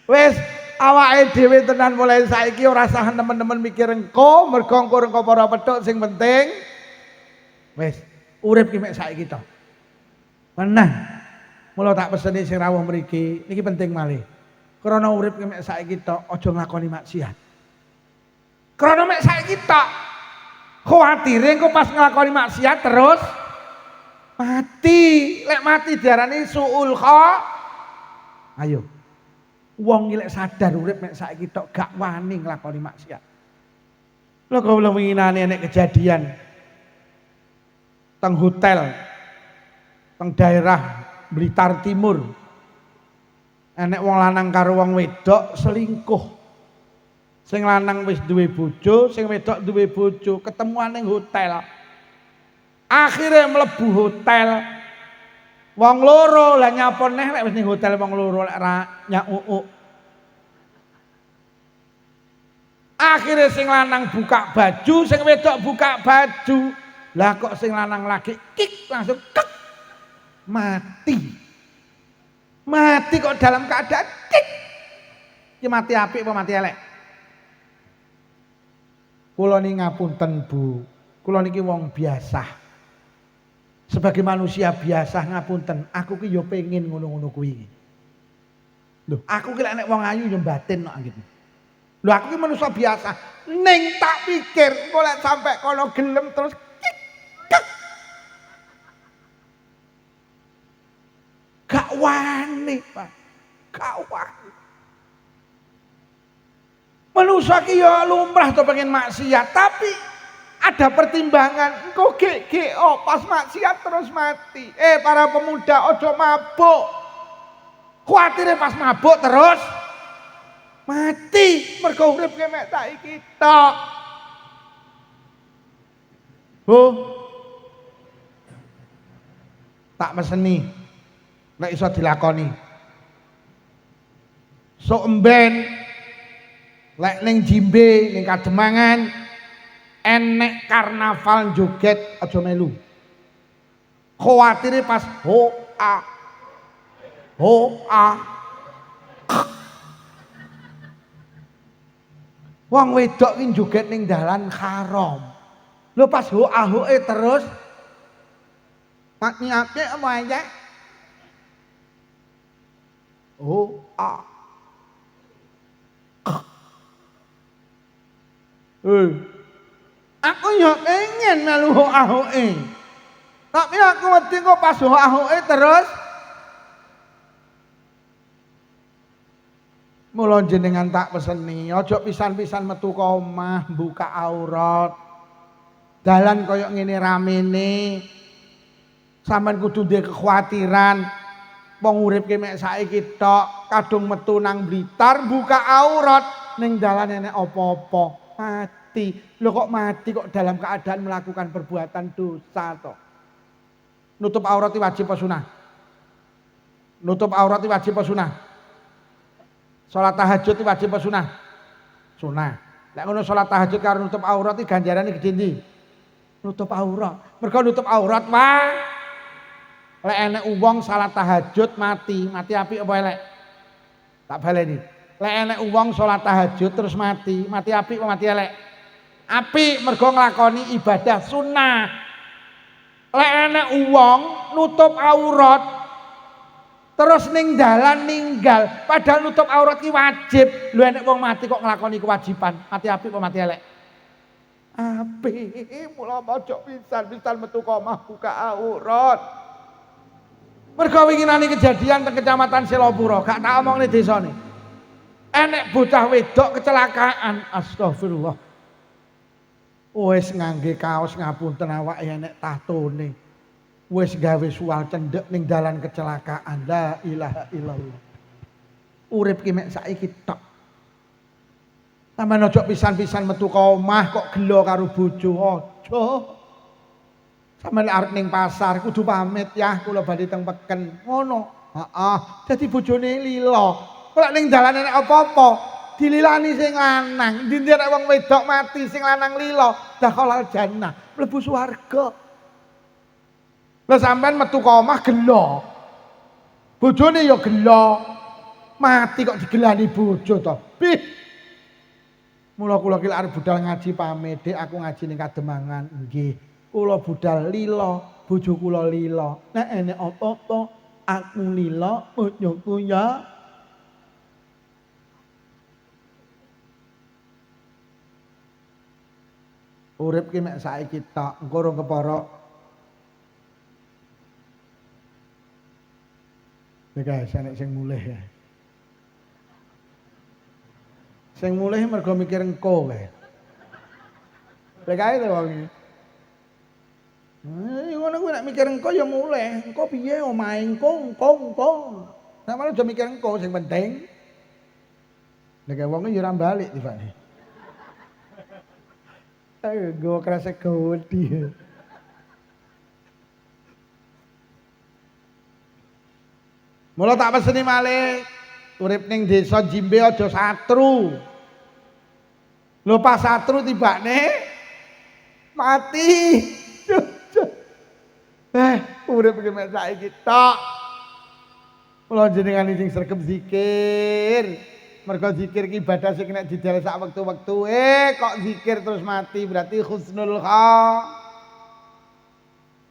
Wes awake dhewe tenan mulai saiki ora usah temen-temen mikir engko, mergo engko para petuk sing penting wes urip ki mek saiki to. Menah. Mula tak peseni sing rawuh mriki, niki penting malih. Krana urip ki mek saiki to, aja nglakoni maksiat. Krana mek saiki to. Kuwatire engko pas nglakoni maksiat terus mati. Lek mati diarani suul kha. Ayo. Wong iki lek sadar urip mek saiki tok gak wani nglakoni maksiat. Lha kula winginane nek kejadian teng hotel teng daerah Blitar Timur. Enek wong lanang karo wong wedok selingkuh. Sing lanang wis duwe bojo, sing wedok duwe bojo, ketemuan ning hotel. Akhire mlebu hotel. Wong loro lah nyapa neh lek wis ning hotel wong loro lek ra nyauk. Akhire sing lanang buka baju, sing wedok buka baju. Lah kok sing lanang lagi kik langsung kek. Mati. Mati kok dalam keadaan kik. Iki mati apik apa mati elek? Kula niki ngapunten Bu. Kula niki wong biasa. Sebagai manusia biasa ngapunten, aku ki yo pengen ngono-ngono kuwi. Lho, aku ki lek nek wong ayu yo batin kok gitu. Lho aku ki manusia biasa, ning tak pikir engko lek sampe kono gelem terus kik, kek. Gak wani, Pak. Gak wani. Manusia ki yo lumrah to pengen maksiat, tapi ada pertimbangan, engkau GGO pas maksiat terus mati. Para pemuda ojo mabuk. Kuatire pas mabuk terus mati. Mergo urip ki mek saiki tok. Bu. Tak meseni. Nek iso dilakoni. Sok emben lek ning Jimbe ning Kademangan enek karnaval joget aja melu. Khawatire pas ho a wong wedok ki joget ning dalan haram. Lho pas ho ahoe terus mak-mak apa aja? Ho aku ya pengen melu ho ahoe. Tapi aku wedi kok pas ho ahoe terus mula jenengan tak peseni aja pisan-pisan metu ka omah buka aurat. Dalan kaya ngene ramene. Sampeyan kudu duwe kekhawatiran wong uripke mek saiki tok, kadung metu nang Blitar buka aurat ning dalan enek apa-apa, mati. Lho kok mati kok dalam keadaan melakukan perbuatan dosa to. Nutup aurat iki wajib apa sunah? Nutup aurat iki wajib apa sunah? Salat tahajud iki wajib apa sunah? Sunah. Lek ngono salat tahajud karo nutup aurat iki ganjarane gedhe ndi? Nutup aurat. Mergo nutup aurat wae lek enek wong salat tahajud mati apik apa elek? Tak baleni. Lek enek wong salat tahajud terus mati apik apa mati elek? Apik mergo nglakoni ibadah sunnah. Lek enek wong nutup aurat terus ning dalan ninggal padahal nutup aurat ki wajib. Lho enek wong mati kok nglakoni kewajiban, mati apik apa mati elek? Apik. Mula maca pisan metu ka omah buka aurat. Mergo winginane kejadian teng Kecamatan Selopuro, gak tak omongne desane. Enek bocah wedok kecelakaan, astagfirullah. Wis ngangge kaos ngapunten awake enek tatone. Wis gawe sual cendhek ning dalan kecelakaan. La ilaha illallah. Urip ki mek saiki tok. Sampeyan aja pisan-pisan metu ka omah kok gelo karo bojo, aja. Sampeyan arep ning pasar kudu pamit ya kula badhe teng peken. Ngono. Heeh. Dadi bojone lila. Kok ning dalan enek apa-apa dililani sing lanang. Ndi nek wong wedok mati sing lanang lila, dakhalal jannah, mlebu swarga. Lah sampeyan metu ka omah gelo. Bojone ya gelo. Mati kok digelani bojo to. Pih. Mula kula ki arep budal ngaji pamit, Dik, aku ngaji ning Kademangan. Nggih. Kula budal lila, bojo kula lila. Nek enek apa-apa aku lila, bojoku ya. Urip ki mek saiki tok, engko rong kepara. Guys, enek sing mulih ya. Sing mulih mergo mikir engko kae. Lek kae to wong iki. Ngono kuwi nek mikir engko ya mulih. Engko piye omahe engko. Sampeyan aja mikir engko sing penting. Nek wong ya ora balik tibane. Ayo go kerasa godi. Mula tak peseni malih urip ning desa Jimbe aja satru. Lho pas satru tibane mati. Urip iki mek saiki tok. Kula jenengan sing sregep zikir. Mergo zikir ki ibadah sing nek didel sak wektu-wektu kok zikir terus mati berarti husnul khatimah.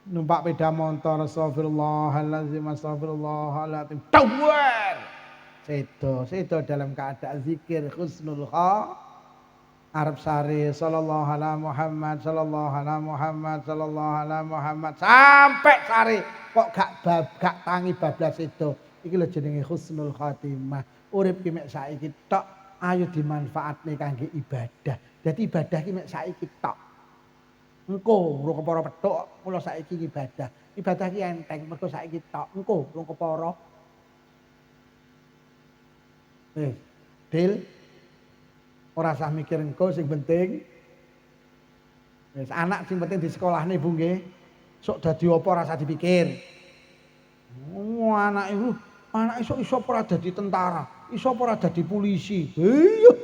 Numpak peda motor astagfirullahalazim astagfirullahalazim. Tawar. Sedo dalam keadaan zikir husnul khatimah. Arab sari sallallahu ala Muhammad sallallahu ala Muhammad sallallahu ala Muhammad sampai sari kok gak tangi bablas itu. Iki lho jenenge husnul khatimah. Urip ki mek saiki tok, ayo dimanfaatne kangge ibadah. Dadi ibadah ki mek saiki tok. Engko urung kepara petuk, mula saiki ibadah. Ibadah ki enteng mergo saiki tok. Engko urung kepara. Dil ora usah mikir engko sing penting wis anak sing penting di sekolahne Bu nggih. Sok dadi apa ora usah dipikir. Anak iku Anak iso ora dadi tentara, iso ora dadi polisi. Iya.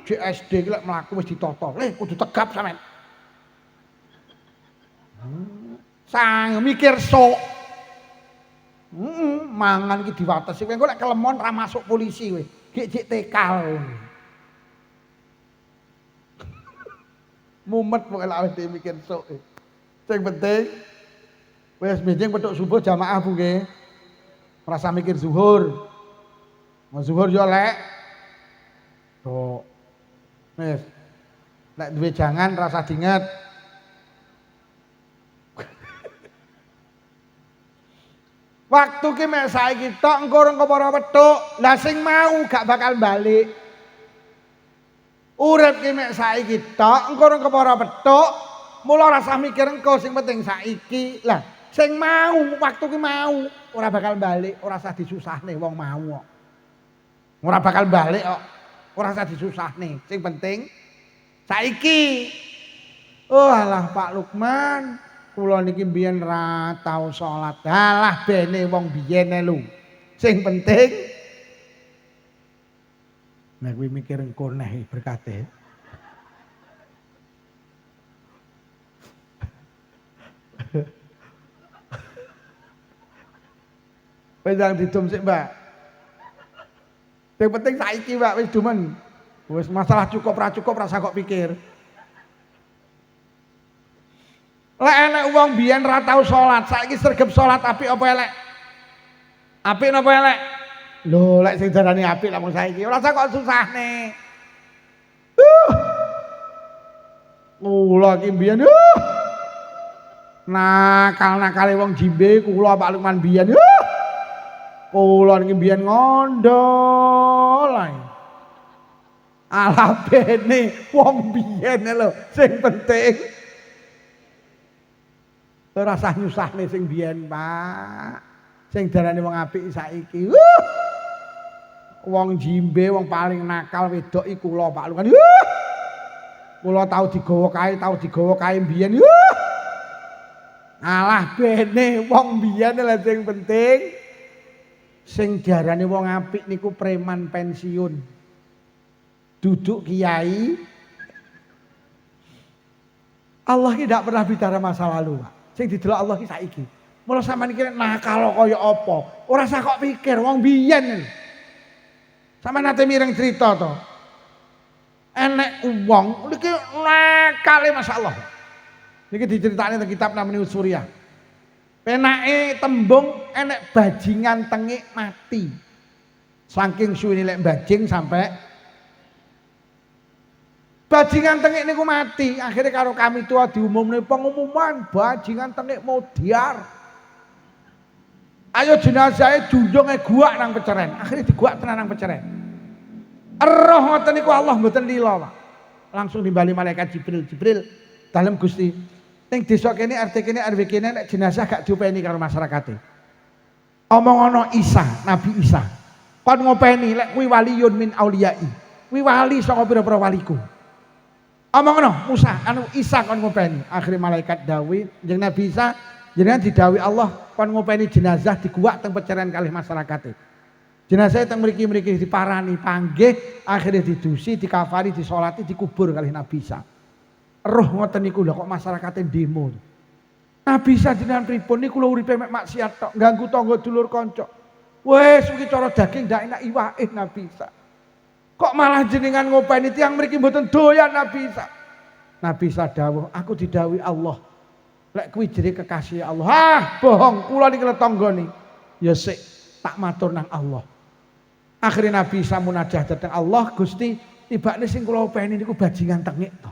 JSD lek mlaku wis ditata. Kudu tegap sampean. Sang mikir sok. Mangan iki diwatesi kowe lek kelemon ra masuk polisi kowe. Gek tekal. Mumet pokoke lek dhewe mikir sok. Sing penting wis benjing petuk subuh jamaah Bu nggih. Ora usah mikir zuhur. Mau zuhur yo lek. Tok. Wis. Lek duwe jangan rasa dinget. Waktu ki mek saiki tok engko ora para petuk, lah sing mau gak bakal balik. Urip ki mek saiki tok engko ora para petuk, mula ora usah mikir engko sing penting saiki. Lah sing mau waktu ki mau ora bakal balik, ora usah disusahne wong mau kok. Ora bakal balik kok. Ora usah disusahne, sing penting saiki. Oh alah Pak Lukman. Kula niki mbiyen ra tau salat. Halah bene wong biyen lho. Sing penting nek kuwi mikir engko neh berkate. Wis nang didum sik, Mbak. Sing penting saiki, Mbak, wis dumen. Wis masalah cukup ra usah kok pikir. Lek enek wong biyen ra tau salat, saiki sregep salat apik apa elek? Apik napa elek? Lho, lek sing darani apik lek wong saiki ora usah kok susahne. Kula iki biyen nakal-nakale wong jimbe kula Pak Lukman biyen. Kula niki biyen ngondol ae. Ala bene wong biyen lho, sing penting ora usah nyusahne sing biyen, Pak. Sing darane wong apik saiki. Wong jimbe, wong paling nakal wedok iku kula, Pak Lukman. Kula tau digawa kae biyen. Alah bene wong biyen lha sing penting sing diarani wong apik niku preman pensiun. Duduk kiai. Allah ki tidak pernah bicara masa lalu, Pak. Sing didelok Allah ki saiki. Mula sampean iki nakal kaya apa? Ora usah kok pikir wong biyen. Sampeyan nate mireng cerita to. Enek wong niki nakale masyaallah. Niki diceritakne teng kitab namine Usuriyah. Penake tembung enek bajingan tengik mati. Saking suwene lek bajing sampai bajingan tengik niku mati, akhirnya karo kami tua diumumne pengumuman bajingan tengik mau diar. Ayo jenazahnya junjunge guak nang peceren, akhirnya diguak tenan nang peceren. Roh ngoten niku Allah mboten lila, Pak. Langsung dimbali malaikat Jibril dalem Gusti. Ning desa kene RT kene RW kene nek jenazah gak diopeni karo masyarakate. Omong ana Isa, Nabi Isa. Kon ngopeni lek kuwi waliyun min auliyai. Kuwi wali saka pira-pira waliku. Omongno Musa anu Isa kon ngopeni. Akhire malaikat dawuh jeneng Nabi Isa jenengan didhawuhi Allah kon ngopeni jenazah diguwak teng peceren kalih masyarakate. Jenazah teng mriki-mriki diparani panggih akhire didusi dikafani disolati dikubur kalih Nabi Isa. Roh ngoten niku lho kok masyarakate demo. Nabi Isa jenengan pripun niku lho uripe mek maksiat tok ganggu tangga dulur kanca. Wes iki cara daging ndak enak iwake Nabi Isa. Kok malah jenengan ngopeni tiyang mriki mboten doyan Nabi Isa. Nabi Isa dawuh, aku didhawuhi Allah. Lek kuwi jere kekasih Allah. Ah, bohong, kula niki letonggone. Ya sik, tak matur nang Allah. Akhirnya Nabi Isa munajat dhateng Allah, Gusti, tibane sing kula openi niku bajingan tengik to.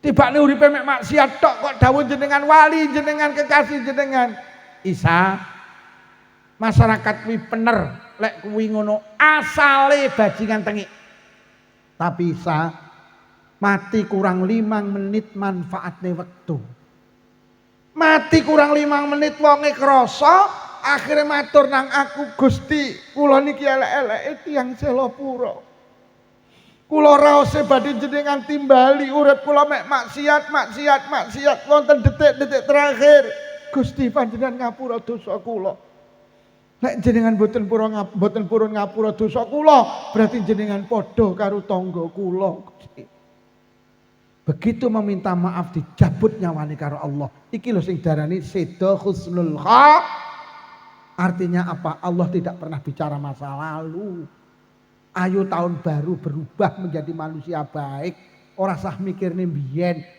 Tibane uripe mek maksiat tok kok dawuh jenengan wali, jenengan kekasih jenengan. Isa, masyarakat kuwi bener lek kuwi ngono asale bajingan tengik. Tapi Isa mati kurang 5 menit manfaatne wektu. Mati kurang 5 menit wonge krasa, akhire matur nang aku, Gusti, kula niki elek-eleke tiyang Selapura. Kula raose badhe jenengan timbali urip kula mek maksiat wonten detik-detik terakhir. Gusti panjenengan ngapura dosa kula. Nek jenengan boten purun ngapura dosa kula, berarti jenengan padha karo tangga kula. Begitu meminta maaf dicabut nyawane karo Allah. Iki lho sing darani seda husnul kha. Artinya apa? Allah tidak pernah bicara masa lalu. Ayo tahun baru berubah menjadi manusia baik. Ora sah mikirne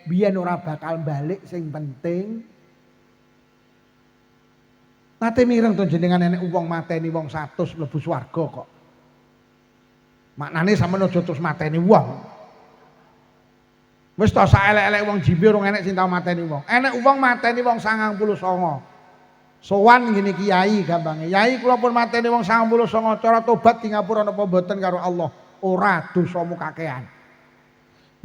biyen ora bakal balik sing penting. Nate mireng to jenengan enek wong mateni wong 100 mlebu swarga kok. Maknane sampeyan aja terus mateni wong. Wis to sak elek-elek wong jimbe urung enek sing tau mateni wong. Enek wong mateni wong 99. Sowan ngene kiai gampange. Yai kula pun mateni wong 99 cara tobat di ngapura napa mboten karo Allah. Ora dosamu kakean.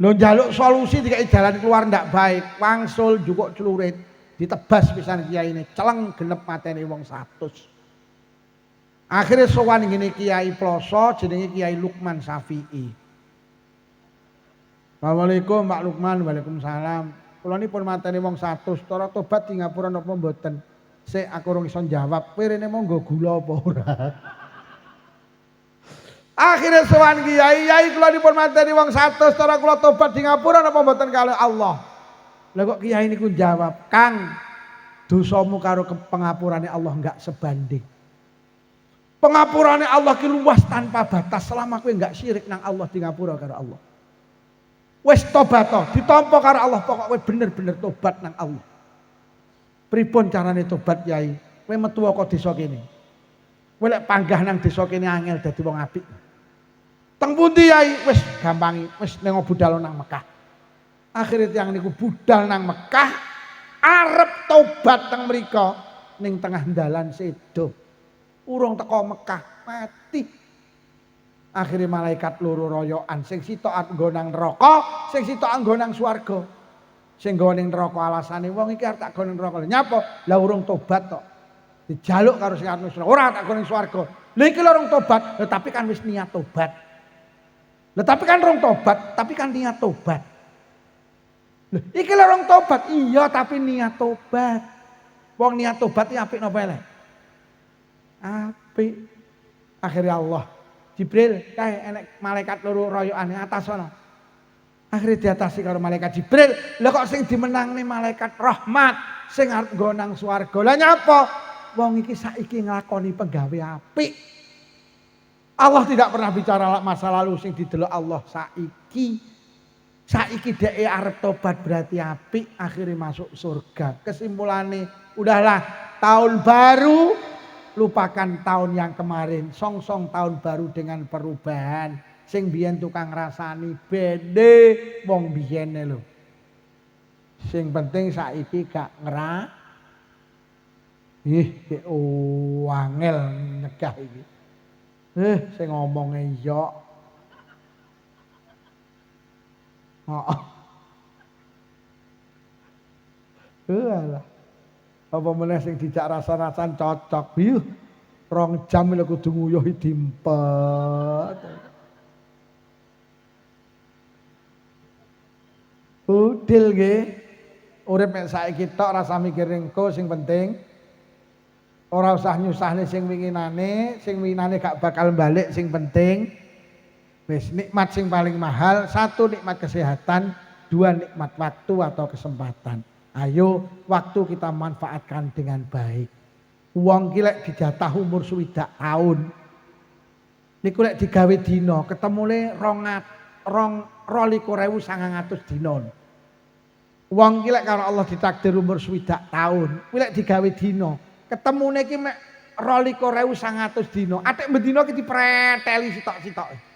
Lho njaluk solusi dikai jalan keluar ndak baik, wangsul jukuk celurit. Ditebas pisan kiai ini, celeng genep mateni wong 100. Akhirnya sowan ngene kiai ploso jenenge Kiai Lukman Syafi'i. Assalamualaikum Pak Lukman, waalaikumsalam. Kula nipun mateni wong 100, cara tobat di ngapura napa mboten? Sik aku urung iso jawab, pirene monggo gula apa ora? Akhirnya sowan kiai kula nipun mateni wong 100, cara kula tobat di ngapura napa mboten kali Allah? Lah kok kiai niku jawab, Kang, dosamu karo pengapurane Allah enggak sebanding. Pengapurane Allah ki luas tanpa batas selama kowe enggak syirik nang Allah di ngapura karo Allah. Wis tobat to, ditampa karo Allah pokok kowe bener-bener tobat nang Allah. Pripun carane tobat Kiai? Kowe metu kok desa kene. Kowe lek panggah nang desa kene angel dadi wong apik. Teng pundi Yai? Wis gampangi, wis ning budal nang Mekah. Akhirnya tiang niku budal nang Mekah, arep tobat teng mriko ning tengah dalan sedo. Urung teko Mekah mati. Akhirnya malaikat loro royokan, sing sitok nggo nang neraka, sing sitok nggo nang swarga. Sing nggo ning neraka alasane wong iki arep tak nggo ning neraka. Nyapa? Lah urung tobat tok. Dijaluk karo sing arep ora tak nggo ning swarga. Lha iki lho urung tobat, tapi kan wis niat tobat. Lah tapi kan urung tobat, tapi kan niat tobat. Loh, iki lorong tobat, iya tapi niat tobat. Wong niat tobat iki apik napa elek? Apik. Akhirnya Allah, Jibril, kae enek malaikat loro royokane atas ana. Akhirnya diatasi karo malaikat Jibril. Lah kok sing dimenangne malaikat rahmat, sing arep nggo nang swarga. Lah nyapa? Wong iki saiki nglakoni penggawe apik. Allah tidak pernah bicara masa lalu sing didelok Allah saiki. Saiki dhek arep tobat berarti apik, akhirnya masuk surga. Kesimpulannya, udahlah tahun baru lupakan tahun yang kemarin. Song-song tahun baru dengan perubahan. Sing biyen tukang rasani bede wong biyene lho. Sing penting saiki gak angel nyegah iki. Sing ngomonge yo. Alah. Apa meneh sing dijak rasa-rasan cocok. 2 jam lho kudu nguyuhi dimpet. Udil nggih. Urip mek saiki tok rasa mikir engko sing penting. Ora usah nyusahne sing winginane gak bakal balik sing penting. Wis nikmat sing paling mahal, 1 nikmat kesehatan, 2 nikmat waktu atau kesempatan. Ayo waktu kita manfaatkan dengan baik. Wong ki lek dijatah umur 60 tahun. Niku lek digawe dina ketemune 22.900 dina. Wong ki lek karo Allah ditakdir umur 60 tahun, kuwi lek digawe dina ketemune ki mek 22.900 dina. Atik bendina ki dipreteli sitok-sitok.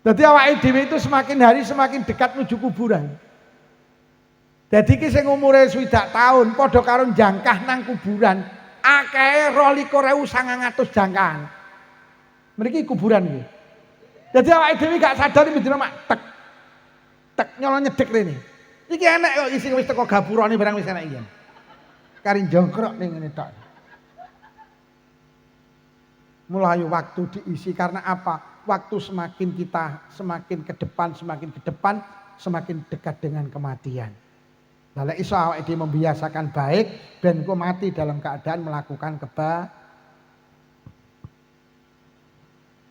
Jadi awake dhewe itu semakin hari semakin dekat menuju kuburan. Jadi ki sing umure 60 tahun padha karo jangkah nang kuburan, akeh 22.900 jangkahan. Mriki kuburan iki. Jadi awake dhewe gak sadar mendina mak tek nyolong nyedek rene. Iki enek kok isi wis teko gapurane barang wis enek iki. Kari jongkrok ning ngene tok. Mulai waktu diisi karena apa? Waktu semakin ke depan, semakin dekat dengan kematian. Lah iso awake dhewe membiasakan baik ben engko mati dalam keadaan melakukan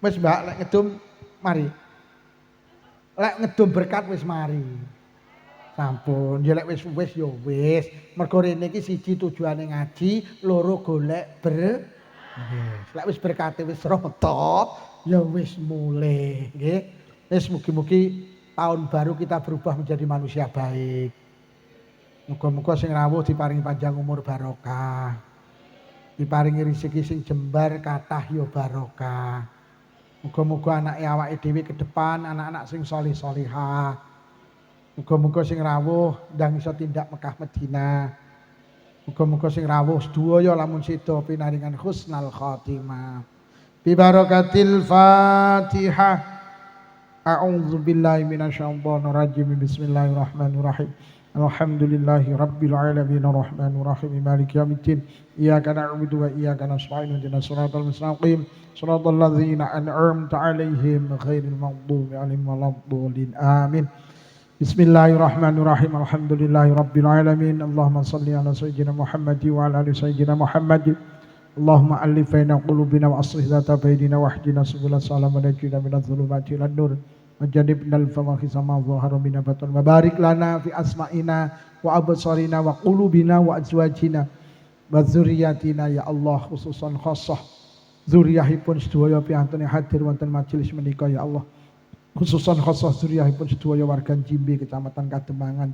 Wis Mbak lek ngedum mari. Lek ngedum berkat wis mari. Sampun, ya lek wis ya wis. Mergo rene iki siji tujuane ngaji, loro golek lek wis berkate wis rata, ya wis mulih, nggih. Wis mugi-mugi tahun baru kita berubah menjadi manusia baik. Muga-muga sing rawuh diparingi panjang umur barokah. Diparingi rezeki sing jembar kathah ya barokah. Muga-muga anake awake dhewe ke depan anak-anak sing sholih-sholihah. Muga-muga sing rawuh ndang iso tindak Mekah Madinah. Muga-muga sing rawuh sedaya lamun sida pinaringan husnal khotimah. Bi barakatil Fatihah. A'udzu billahi minasyaitonir rajim. Bismillahirrahmanirrahim. Alhamdulillahi rabbil alamin arrahmanir rahim maliki yaumiddin iyyaka na'budu wa iyyaka nasta'in ihdinas siratal mustaqim siratal ladzina an'amta 'alaihim ghairil maghdubi 'alaihim waladdallin amin. Bismillahirrahmanirrahim. Alhamdulillahi rabbil alamin. Allahumma shalli ala sayyidina Muhammad wa ala ali sayyidina Muhammad. Allahumma alif baina qulubina wa aslih dzata bainina wahdina subulal salam wa najina minadh dhulumati ilan nur. Wajadibna al-fawahisha ma dhahara minha batun wa barik lana fi asma'ina wa absarina wa qulubina wa azwajina wa dzurriyyatina ya Allah khususan khassah dzurriyyahipun sedaya piantun hadir wonten majelis menika ya Allah khususan khassah dzurriyyahipun sedaya warga Jimbe Kecamatan Kademangan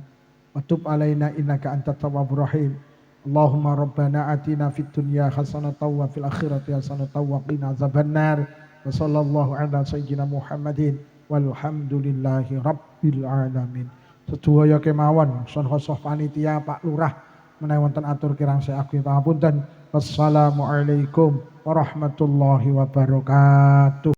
wa tub alaina innaka antat tawwabur rahim Allahumma rabbana atina fid dunya hasanatan wa fil akhirati hasanatan wa qina azabannar wa sallallahu ala sayyidina Muhammadin walhamdulillahi rabbil alamin. Sedaya kemawon son khosoh panitia Pak Lurah menawi wonten atur kirang seagung pangapunten. Wassalamualaikum warahmatullahi wabarakatuh.